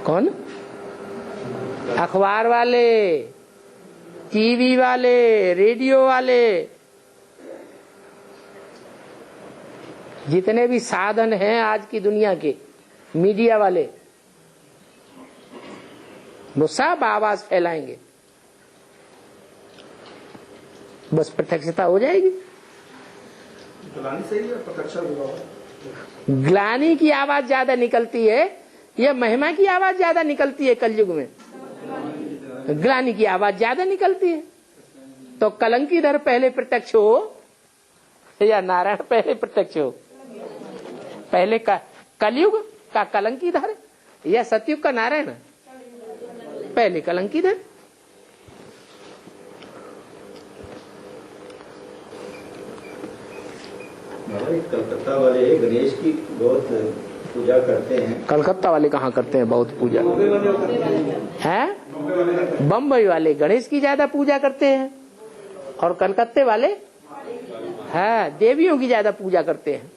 कौन? अखबार वाले, टीवी वाले, रेडियो वाले, जितने भी साधन हैं आज की दुनिया के, मीडिया वाले, वो सब आवाज फैलाएंगे। बस प्रत्यक्षता हो जाएगी। सही है, प्रत्यक्ष ग्लानि की आवाज ज्यादा निकलती है या महिमा की आवाज ज्यादा निकलती है? कलयुग में ग्लानि की आवाज ज्यादा निकलती है। तो कलंकीधर पहले प्रत्यक्ष हो या नारायण पहले प्रत्यक्ष हो? पहले का कलयुग का कलंकीधर या सतयुग का नारायण? पहले कलंकीधर। कलकत्ता वाले गणेश की बहुत पूजा करते हैं। कलकत्ता वाले कहाँ करते हैं बहुत पूजा? हैं? बम्बई वाले गणेश की ज्यादा पूजा करते हैं और कलकत्ते वाले देवियों की ज्यादा पूजा करते हैं।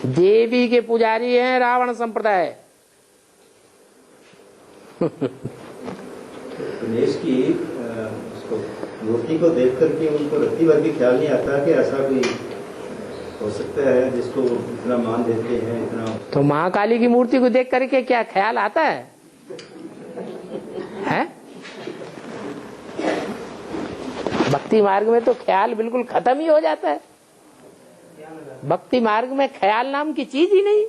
देवी के पुजारी हैं रावण संप्रदाय। गणेश की मूर्ति को देख करके उनको रत्ती भर भी ख्याल नहीं आता कि ऐसा कोई हो सकता है जिसको इतना मान देते हैं इतना। तो महाकाली की मूर्ति को देख करके क्या ख्याल आता है? भक्ति मार्ग में तो ख्याल बिल्कुल खत्म ही हो जाता है। भक्ति मार्ग में ख्याल नाम की चीज ही नहीं।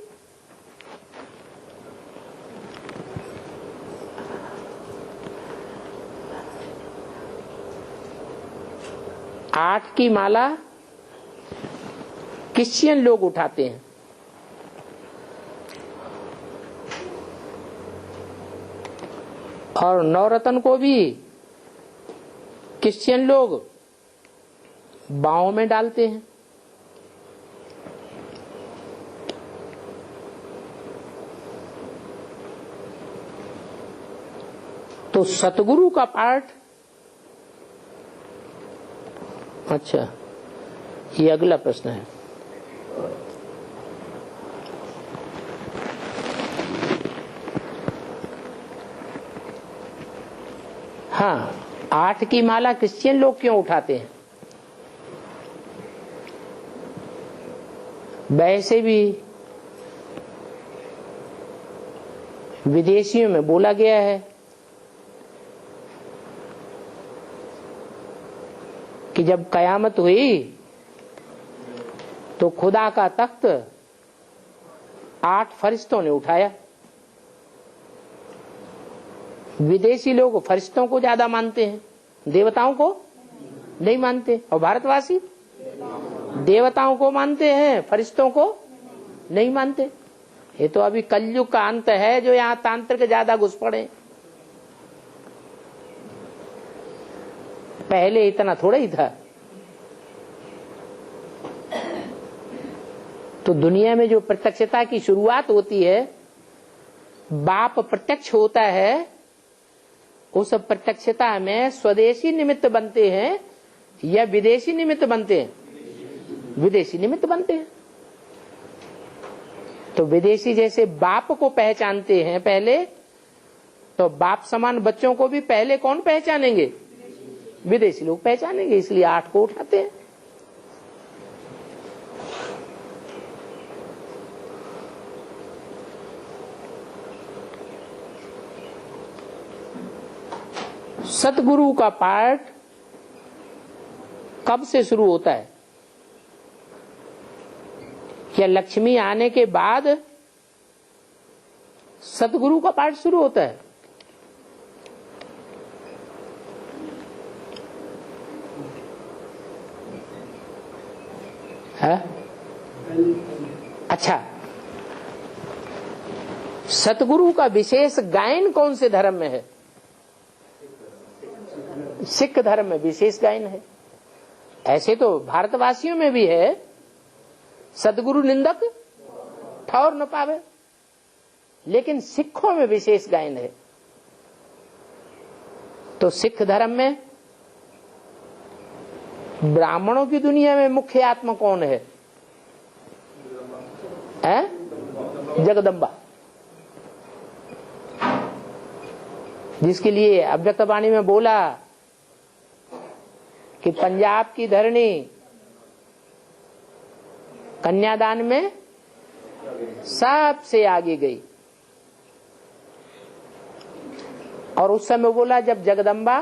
आठ की माला क्रिश्चियन लोग उठाते हैं और नवरत्न को भी क्रिश्चियन लोग बाहों में डालते हैं। तो सतगुरु का पाठ, अच्छा ये अगला प्रश्न है। हाँ, 8 की माला क्रिश्चियन लोग क्यों उठाते हैं? वैसे भी विदेशियों में बोला गया है कि जब कयामत हुई तो खुदा का तख्त 8 फरिश्तों ने उठाया। विदेशी लोग फरिश्तों को ज्यादा मानते हैं, देवताओं को नहीं मानते। और भारतवासी देवताओं को मानते हैं, फरिश्तों को नहीं मानते। ये तो अभी कलयुग का अंत है जो यहाँ तांत्रिक ज्यादा घुस पड़े। पहले इतना थोड़ा ही था। तो दुनिया में जो प्रत्यक्षता की शुरुआत होती है, बाप प्रत्यक्ष होता है, उस प्रत्यक्षता में स्वदेशी निमित्त बनते हैं या विदेशी निमित्त बनते हैं? विदेशी निमित्त बनते हैं। तो विदेशी जैसे बाप को पहचानते हैं पहले, तो बाप समान बच्चों को भी पहले कौन पहचानेंगे? विदेशी लोग पहचानेंगे। इसलिए 8 को उठाते हैं। सतगुरु का पाठ कब से शुरू होता है? क्या लक्ष्मी आने के बाद सतगुरु का पाठ शुरू होता है? अच्छा, सतगुरु का विशेष गायन कौन से धर्म में है? सिख धर्म में विशेष गायन है। ऐसे तो भारतवासियों में भी है, सतगुरु निंदक ठौर न पावे, लेकिन सिखों में विशेष गायन है। तो सिख धर्म में ब्राह्मणों की दुनिया में मुख्य आत्मा कौन है? जगदम्बा, जिसके लिए अव्यक्त वाणी में बोला कि पंजाब की धरणी कन्यादान में सबसे आगे गई। और उस समय बोला जब जगदम्बा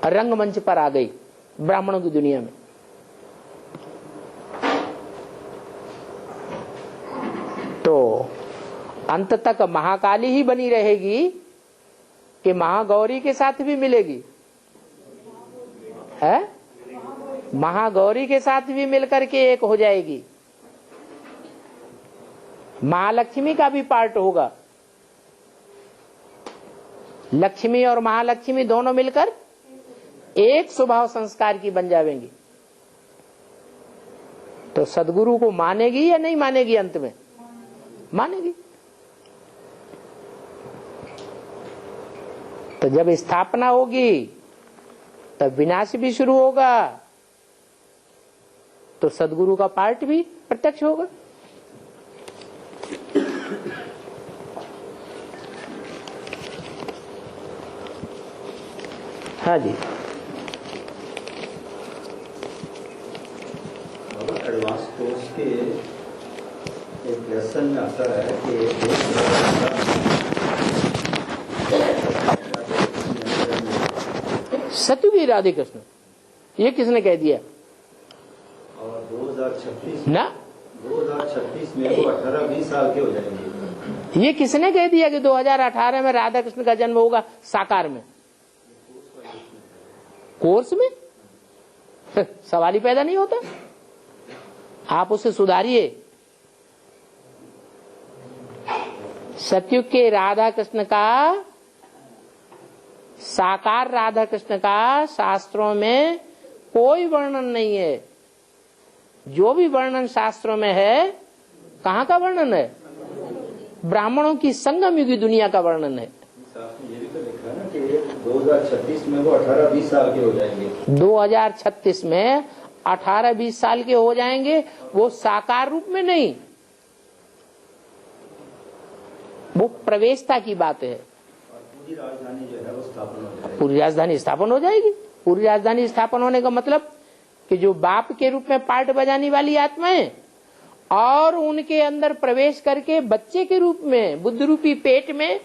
रंगमंच पर आ गई ब्राह्मणों की दुनिया में। तो अंत तक महाकाली ही बनी रहेगी कि महागौरी के साथ भी मिलेगी? है महागौरी के साथ भी मिलकर के एक हो जाएगी। महालक्ष्मी का भी पार्ट होगा। लक्ष्मी और महालक्ष्मी दोनों मिलकर एक स्वभाव संस्कार की बन जाएंगी। तो सदगुरु को मानेगी या नहीं मानेगी? अंत में मानेगी। तो जब स्थापना होगी तब विनाश भी शुरू होगा, तो सदगुरु का पार्ट भी प्रत्यक्ष होगा। हाँ जी। एडवांस कोर्स के एक लेसन में आता है कि सतयुगी राधे कृष्ण, ये किसने कह दिया? और 2036 ना 2036 में वो 18-20 साल के हो जाएंगे। ये किसने कह दिया कि 2018 में राधा कृष्ण का जन्म होगा साकार में? कोर्स में सवाल ही पैदा नहीं होता। आप उसे सुधारिए। सतयुग के राधा कृष्ण का, साकार राधा कृष्ण का शास्त्रों में कोई वर्णन नहीं है। जो भी वर्णन शास्त्रों में है, कहाँ का वर्णन है? ब्राह्मणों की संगम युगी दुनिया का वर्णन है। ये भी तो लिखा है ना कि 2036 में वो 18-20 साल के हो जाएंगे। 2036 में 18-20 साल के हो जाएंगे। वो साकार रूप में नहीं, वो प्रवेशता की बात है। पूरी राजधानी जो है वो स्थापन हो जाएगी। पूरी राजधानी स्थापन हो जाएगी। पूरी राजधानी स्थापन होने का मतलब कि जो बाप के रूप में पार्ट बजाने वाली आत्माएं और उनके अंदर प्रवेश करके बच्चे के रूप में बुद्ध रूपी पेट में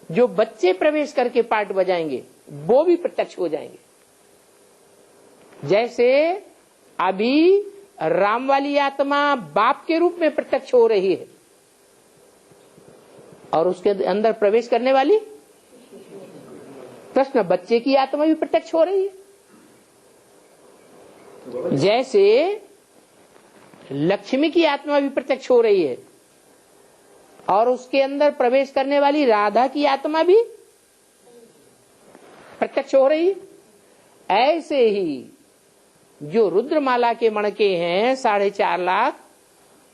जो बच्चे प्रवेश करके पार्ट बजाएंगे, वो भी प्रत्यक्ष हो जाएंगे। जैसे अभी राम वाली आत्मा बाप के रूप में प्रत्यक्ष हो रही है और उसके अंदर प्रवेश करने वाली कृष्ण बच्चे की आत्मा भी प्रत्यक्ष हो रही है। जैसे लक्ष्मी की आत्मा भी प्रत्यक्ष हो रही है और उसके अंदर प्रवेश करने वाली राधा की आत्मा भी प्रत्यक्ष हो रही है। ऐसे ही जो रुद्रमाला के मणके हैं 4.5 लाख,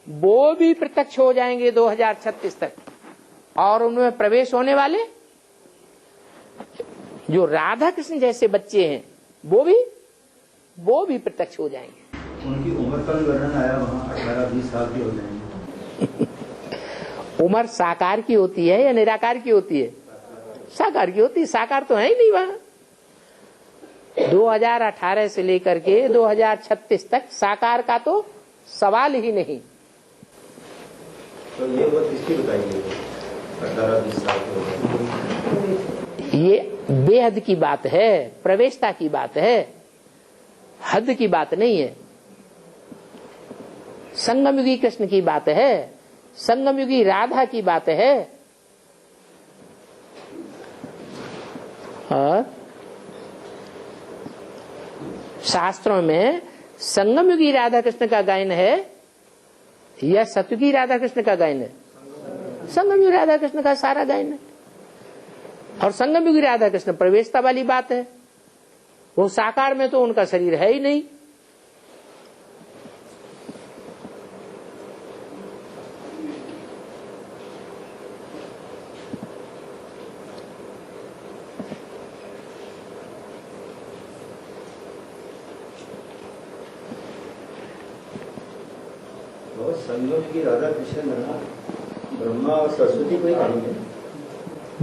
वो भी प्रत्यक्ष हो जाएंगे 2036 तक। और उनमें प्रवेश होने वाले जो राधा कृष्ण जैसे बच्चे हैं, वो भी प्रत्यक्ष हो जाएंगे। उनकी उम्र का भी वर्णन आया वहाँ, 18-20 साल के हो जाएंगे। उम्र साकार की होती है या निराकार की होती है? साकार की होती है। साकार तो है ही नहीं वहां। 2018 से लेकर के 2036 तक साकार का तो सवाल ही नहीं। तो ये वो किसकी बताइए 18-20 साल के हो जाएंगे? ये बेहद की बात है, प्रवेशता की बात है, हद की बात नहीं है। संगमयुगी कृष्ण की बात है, संगमयुगी राधा की बात है। और शास्त्रों में संगमयुगी राधा कृष्ण का गायन है या सतयुगी राधा कृष्ण का गायन है? संगमयुगी राधा कृष्ण का सारा गायन है। और संगमयुगी राधा कृष्ण प्रवेशता वाली बात है। वो साकार में तो उनका शरीर है ही नहीं। संगम की राधा कृष्ण ब्रह्मा और सरस्वती को ही कहेंगे।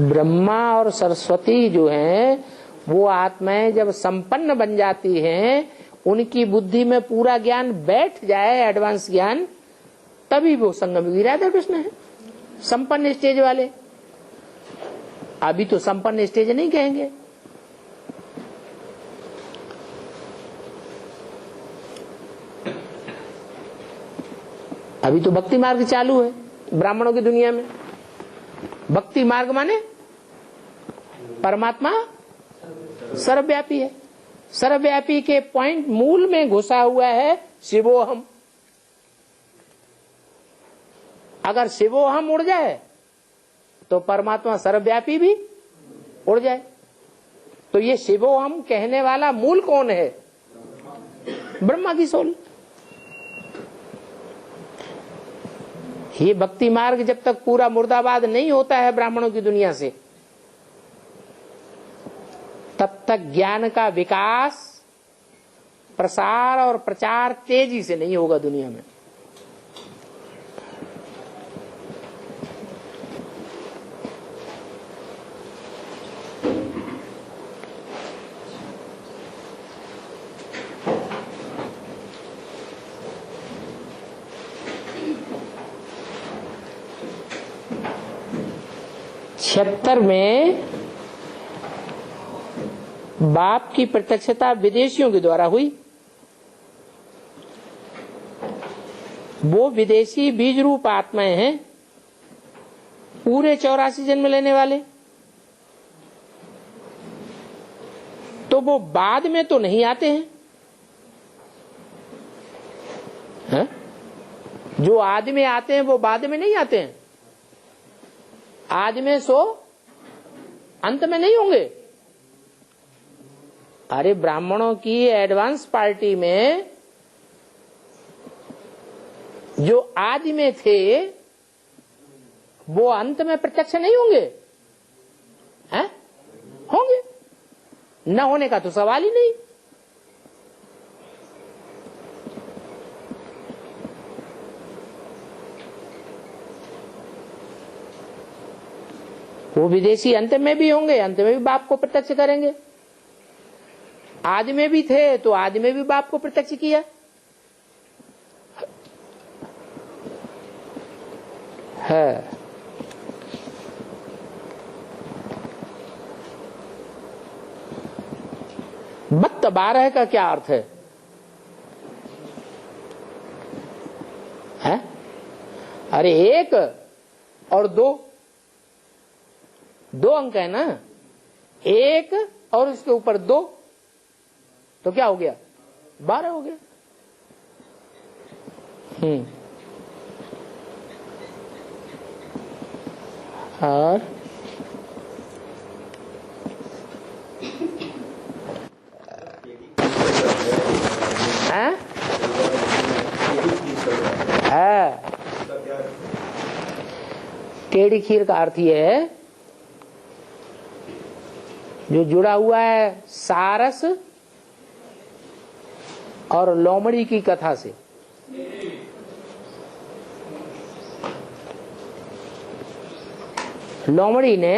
ब्रह्मा और सरस्वती जो हैं, वो आत्माएं जब संपन्न बन जाती हैं, उनकी बुद्धि में पूरा ज्ञान बैठ जाए, एडवांस ज्ञान, तभी वो संगमयुगी राधा कृष्ण है, संपन्न स्टेज वाले। अभी तो संपन्न स्टेज नहीं कहेंगे। अभी तो भक्ति मार्ग चालू है। ब्राह्मणों की दुनिया में। भक्ति मार्ग माने परमात्मा सर्वव्यापी है। सर्वव्यापी के पॉइंट मूल में घुसा हुआ है शिवोहम। अगर शिवोहम उड़ जाए तो परमात्मा सर्वव्यापी भी उड़ जाए। तो ये शिवोहम कहने वाला मूल कौन है? ब्रह्मा की सोल। ये भक्ति मार्ग जब तक पूरा मुर्दाबाद नहीं होता है ब्राह्मणों की दुनिया से, तब तक ज्ञान का विकास, प्रसार और प्रचार तेजी से नहीं होगा दुनिया में। छिहत्तर में बाप की प्रत्यक्षता विदेशियों के द्वारा हुई। वो विदेशी बीज रूप आत्माएं हैं, पूरे 84 जन्म लेने वाले। तो वो बाद में तो नहीं आते हैं, है? जो आदि में आते हैं वो बाद में नहीं आते हैं। आदि में सो अंत में नहीं होंगे। अरे ब्राह्मणों की एडवांस पार्टी में जो आदि में थे वो अंत में प्रत्यक्ष नहीं होंगे, हैं? होंगे, न होने का तो सवाल ही नहीं। वो विदेशी अंत में भी होंगे, अंत में भी बाप को प्रत्यक्ष करेंगे। आदि में भी थे तो आदि में भी बाप को प्रत्यक्ष किया। है बत्त 12 का क्या अर्थ है? है? अरे 1 और 2 अंक है ना, 1 और उसके ऊपर 2 तो क्या हो गया? 12 हो गया। और टेढ़ी खीर का अर्थ यह है जो जुड़ा हुआ है सारस और लोमड़ी की कथा से। लोमड़ी ने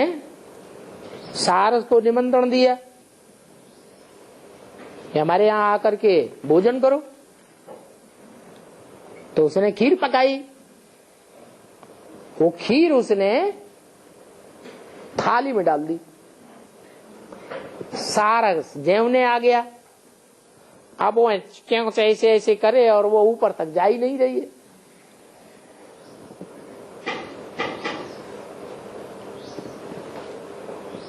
सारस को निमंत्रण दिया कि हमारे यहां आकर के भोजन करो, तो उसने खीर पकाई। वो खीर उसने थाली में डाल दी। सारस जेवने आ गया। अब वो क्यों ऐसे ऐसे करे और वो ऊपर तक जा ही नहीं रही है।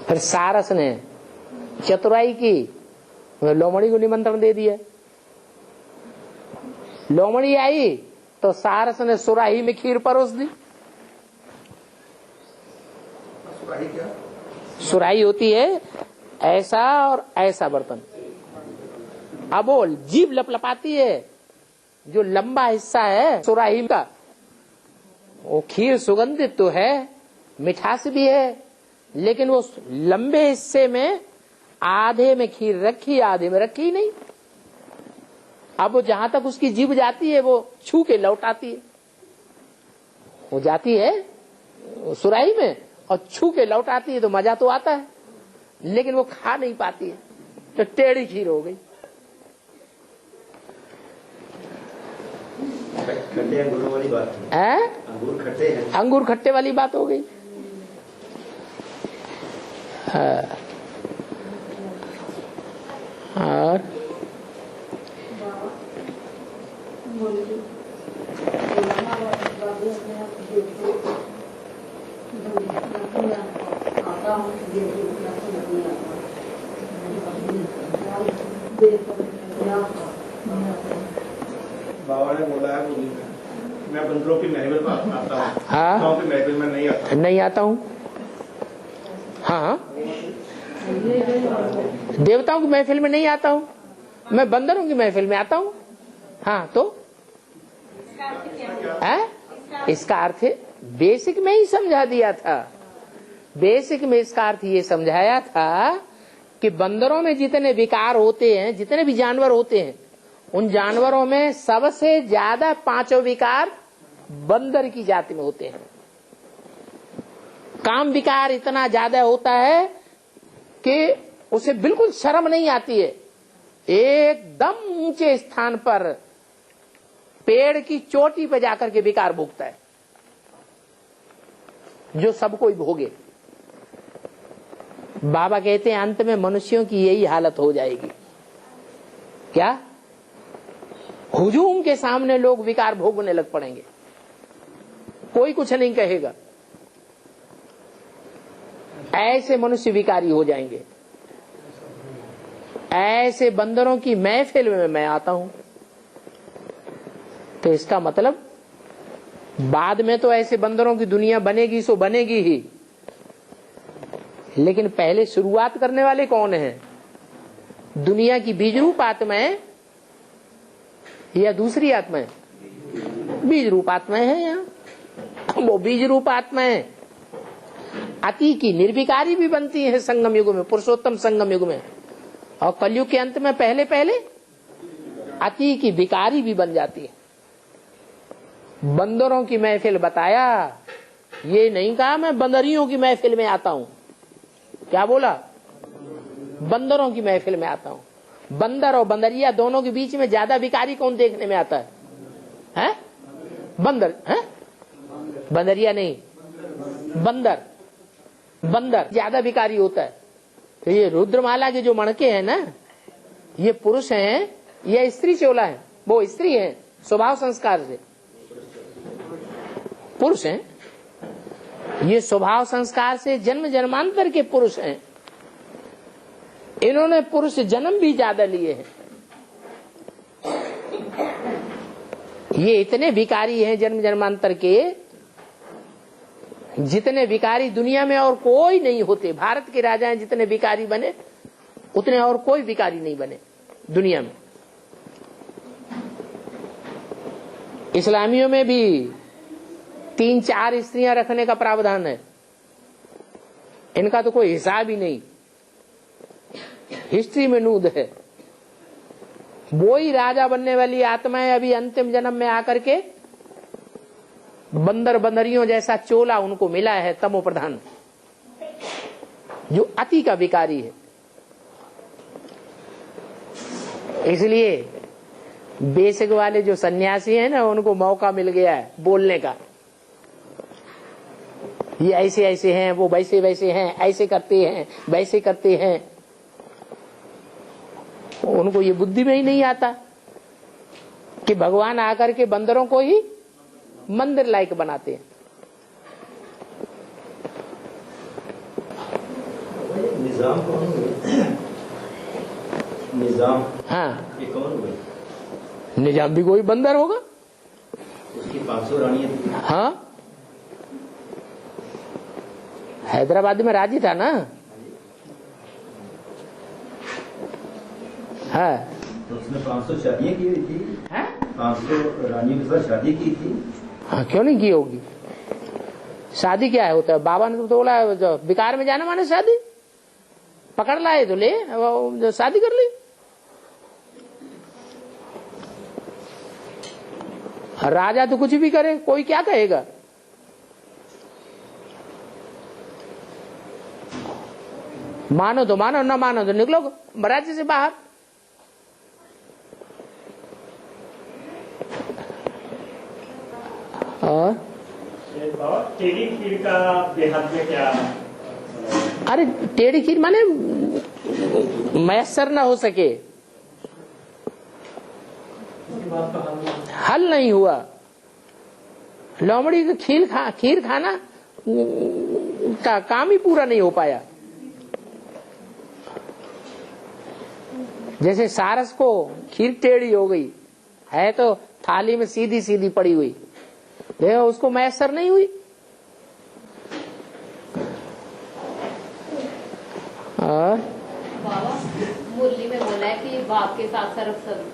फिर सारस ने चतुराई की, लोमड़ी को निमंत्रण दे दिया। लोमड़ी आई तो सारस ने सुराही में खीर परोस दी। सुराही क्या? सुराही होती है ऐसा और ऐसा बर्तन। अब वो जीभ लपलपाती है, जो लंबा हिस्सा है सुराही का, वो खीर सुगंधित तो है, मिठास भी है, लेकिन वो लंबे हिस्से में आधे में खीर रखी, आधे में रखी नहीं। अब वो जहां तक उसकी जीभ जाती है वो छू के लौट आती है। वो जाती है सुराही में और छू के लौट आती है तो मजा तो आता है, लेकिन वो खा नहीं पाती है, तो टेढ़ी खीर हो गई। खट्टे अंगूरों वाली बात है। अंगूर खट्टे हैं, अंगूर खट्टे वाली बात हो गई। और बाबा ने बोला है मैं बंदरों की महफिल में आता हूँ, हाँ गाँव की महफिल में नहीं आता। नहीं आता हूँ। हाँ देवताओं की महफिल में नहीं आता हूँ, मैं बंदरों की महफिल में आता हूँ। हाँ तो इसका अर्थ बेसिक में ही समझा दिया था। बेसिक में इसका अर्थ ये समझाया था कि बंदरों में जितने विकार होते हैं, जितने भी जानवर होते हैं, उन जानवरों में सबसे ज्यादा 5 विकार बंदर की जाति में होते हैं। काम विकार इतना ज्यादा होता है कि उसे बिल्कुल शर्म नहीं आती है। एकदम ऊंचे स्थान पर पेड़ की चोटी पर जाकर के विकार भोगता है, जो सब कोई भोगे। बाबा कहते हैं अंत में मनुष्यों की यही हालत हो जाएगी। क्या? हुजूम के सामने लोग विकार भोगने लग पड़ेंगे, कोई कुछ नहीं कहेगा। ऐसे मनुष्य विकारी हो जाएंगे। ऐसे बंदरों की महफिल में मैं आता हूं। तो इसका मतलब बाद में तो ऐसे बंदरों की दुनिया बनेगी सो बनेगी ही, लेकिन पहले शुरुआत करने वाले कौन हैं? दुनिया की बीज रूप आत्माएं या दूसरी आत्माएं? बीज रूप आत्माएं हैं यहाँ। वो बीज रूप आत्माएं अति की निर्विकारी भी बनती है संगम युग में, पुरुषोत्तम संगम युग में, और कलयुग के अंत में पहले पहले अति की विकारी भी बन जाती है। बंदरों की महफिल बताया, ये नहीं कहा मैं बंदरियों की महफिल में आता हूं। क्या बोला? बंदरों की महफिल में आता हूं। बंदर और बंदरिया दोनों के बीच में ज्यादा विकारी कौन देखने में आता है? हैं? बंदर है? बंदरिया नहीं, बंदर। बंदर ज्यादा विकारी होता है। तो ये रुद्रमाला के जो मणके हैं ना, ये पुरुष हैं या स्त्री चोला है? वो स्त्री है स्वभाव संस्कार से, पुरुष हैं। ये स्वभाव संस्कार से जन्म जन्मांतर के पुरुष हैं। इन्होंने पुरुष जन्म भी ज्यादा लिए हैं। ये इतने विकारी हैं जन्म जन्मांतर के, जितने विकारी दुनिया में और कोई नहीं होते। भारत के राजा हैं जितने विकारी बने, उतने और कोई विकारी नहीं बने दुनिया में। इस्लामियों में भी 3-4 स्त्रियां रखने का प्रावधान है। इनका तो कोई हिसाब ही नहीं, हिस्ट्री में नूद है। वो ही राजा बनने वाली आत्माएं अभी अंतिम जन्म में आकर के बंदर बंदरियों जैसा चोला उनको मिला है, तमो प्रधान, जो अति का विकारी है। इसलिए बेसिक वाले जो सन्यासी हैं ना, उनको मौका मिल गया है बोलने का। ये ऐसे ऐसे हैं, वो वैसे वैसे हैं, ऐसे करते हैं, वैसे करते हैं। उनको ये बुद्धि में ही नहीं आता कि भगवान आकर के बंदरों को ही मंदिर लायक बनाते हैं। निजाम कौन हुए? निजाम, हाँ, ये कौन हुए? निजाम भी कोई बंदर होगा। उसकी 500 रानियां थी। हाँ, हैदराबाद में राजी था ना। हाँ, तो उसने 500 शादियां की हुई थी। 500 रानियों के साथ शादी की थी। हाँ, क्यों नहीं की होगी? शादी क्या है होता है? बाबा ने तो बोला विकार में जाना माने शादी। पकड़ लाए तो ले, वो शादी कर ली। राजा तो कुछ भी करे, कोई क्या कहेगा? मानो तो मानो, न मानो तो निकलो राज्य से बाहर। और टेढ़ी खीर का देहात में क्या? अरे टेढ़ी खीर माने मैसर ना हो सके, हल नहीं हुआ। लोमड़ी का खीर खाना का काम ही पूरा नहीं हो पाया। जैसे सारस को खीर टेढ़ी हो गई है तो थाली में सीधी सीधी पड़ी हुई, देखो उसको मैसर नहीं हुई। और बाबा मुरली में बोला है कि बाप के साथ सर्व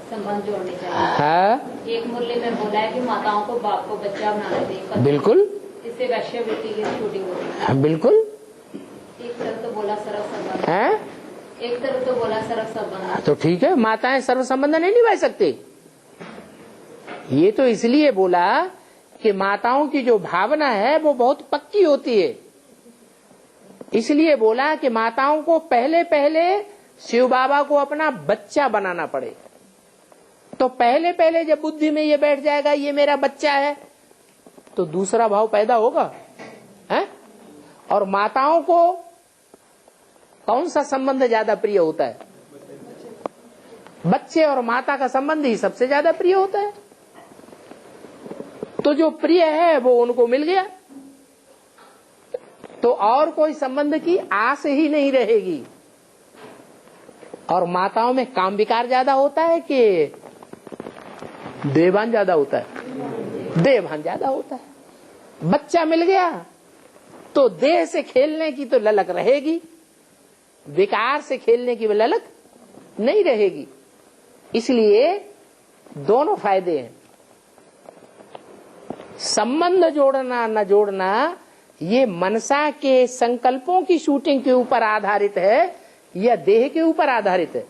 संबंध जोड़ने चाहिए। हाँ एक मुरली में बोला है कि माताओं को बाप को बच्चा बनाना चाहिए। बिल्कुल, इससे वैश्यवृत्ति की शूटिंग होती है। हाँ, बिल्कुल। एक तरफ तो बोला सर्व संबंध है, एक तरफ तो बोला सर्व संबंध। तो ठीक है, माताएं सर्व संबंध नहीं निभा सकती। ये तो इसलिए बोला कि माताओं की जो भावना है वो बहुत पक्की होती है, इसलिए बोला कि माताओं को पहले पहले शिव बाबा को अपना बच्चा बनाना पड़े। तो पहले पहले जब बुद्धि में ये बैठ जाएगा ये मेरा बच्चा है, तो दूसरा भाव पैदा होगा है? और माताओं को कौन सा संबंध ज्यादा प्रिय होता है? बच्चे और माता का संबंध ही सबसे ज्यादा प्रिय होता है। तो जो प्रिय है वो उनको मिल गया, तो और कोई संबंध की आस ही नहीं रहेगी। और माताओं में काम विकार ज्यादा होता है कि देवान ज्यादा होता है? देवान ज्यादा होता है। बच्चा मिल गया तो देह से खेलने की तो ललक रहेगी, विकार से खेलने की ललक नहीं रहेगी। इसलिए दोनों फायदे हैं। संबंध जोड़ना न जोड़ना ये मनसा के संकल्पों की शूटिंग के ऊपर आधारित है या देह के ऊपर आधारित है?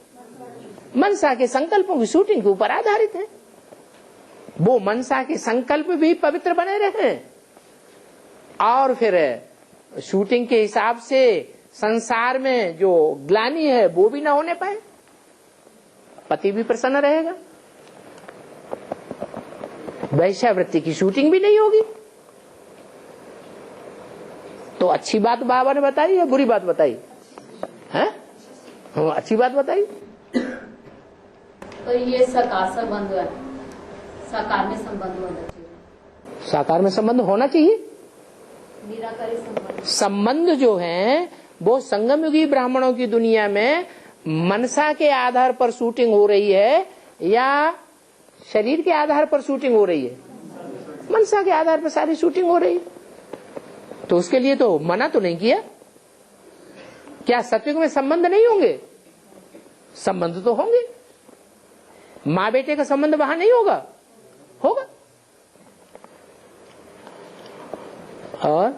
मनसा के संकल्पों की शूटिंग के ऊपर आधारित है। वो मनसा के संकल्प भी पवित्र बने रहे और फिर शूटिंग के हिसाब से संसार में जो ग्लानि है वो भी ना होने पाए, पति भी प्रसन्न रहेगा, वैश्यावृत्ति की शूटिंग भी नहीं होगी। तो अच्छी बात बाबा ने बताई या बुरी बात बताई है? अच्छी बात बताई। तो ये साकार संबंध है, साकार में संबंध होना चाहिए। साकार में संबंध होना चाहिए। निराकारी संबंध, संबंध जो है वो संगम युगी ब्राह्मणों की दुनिया में मनसा के आधार पर शूटिंग हो रही है या शरीर के आधार पर शूटिंग हो रही है? मनसा के आधार पर सारी शूटिंग हो रही है। तो उसके लिए तो मना तो नहीं किया। क्या सत्युग में संबंध नहीं होंगे? संबंध तो होंगे। माँ बेटे का संबंध वहां नहीं होगा? होगा। और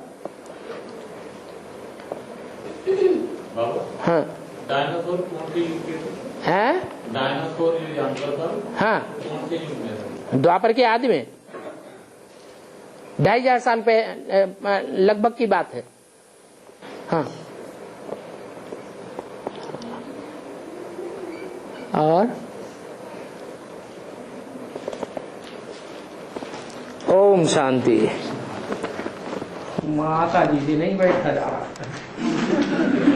बाबा, हाँ डायनासोर कौन से युग के थे? है? डायनासोर जो जानवर था हाँ, कौन से युग में था? द्वापर के आदि में 2500 साल पे लगभग की बात है। हाँ, और ओम शांति। माता जी से नहीं बैठा जा रहा।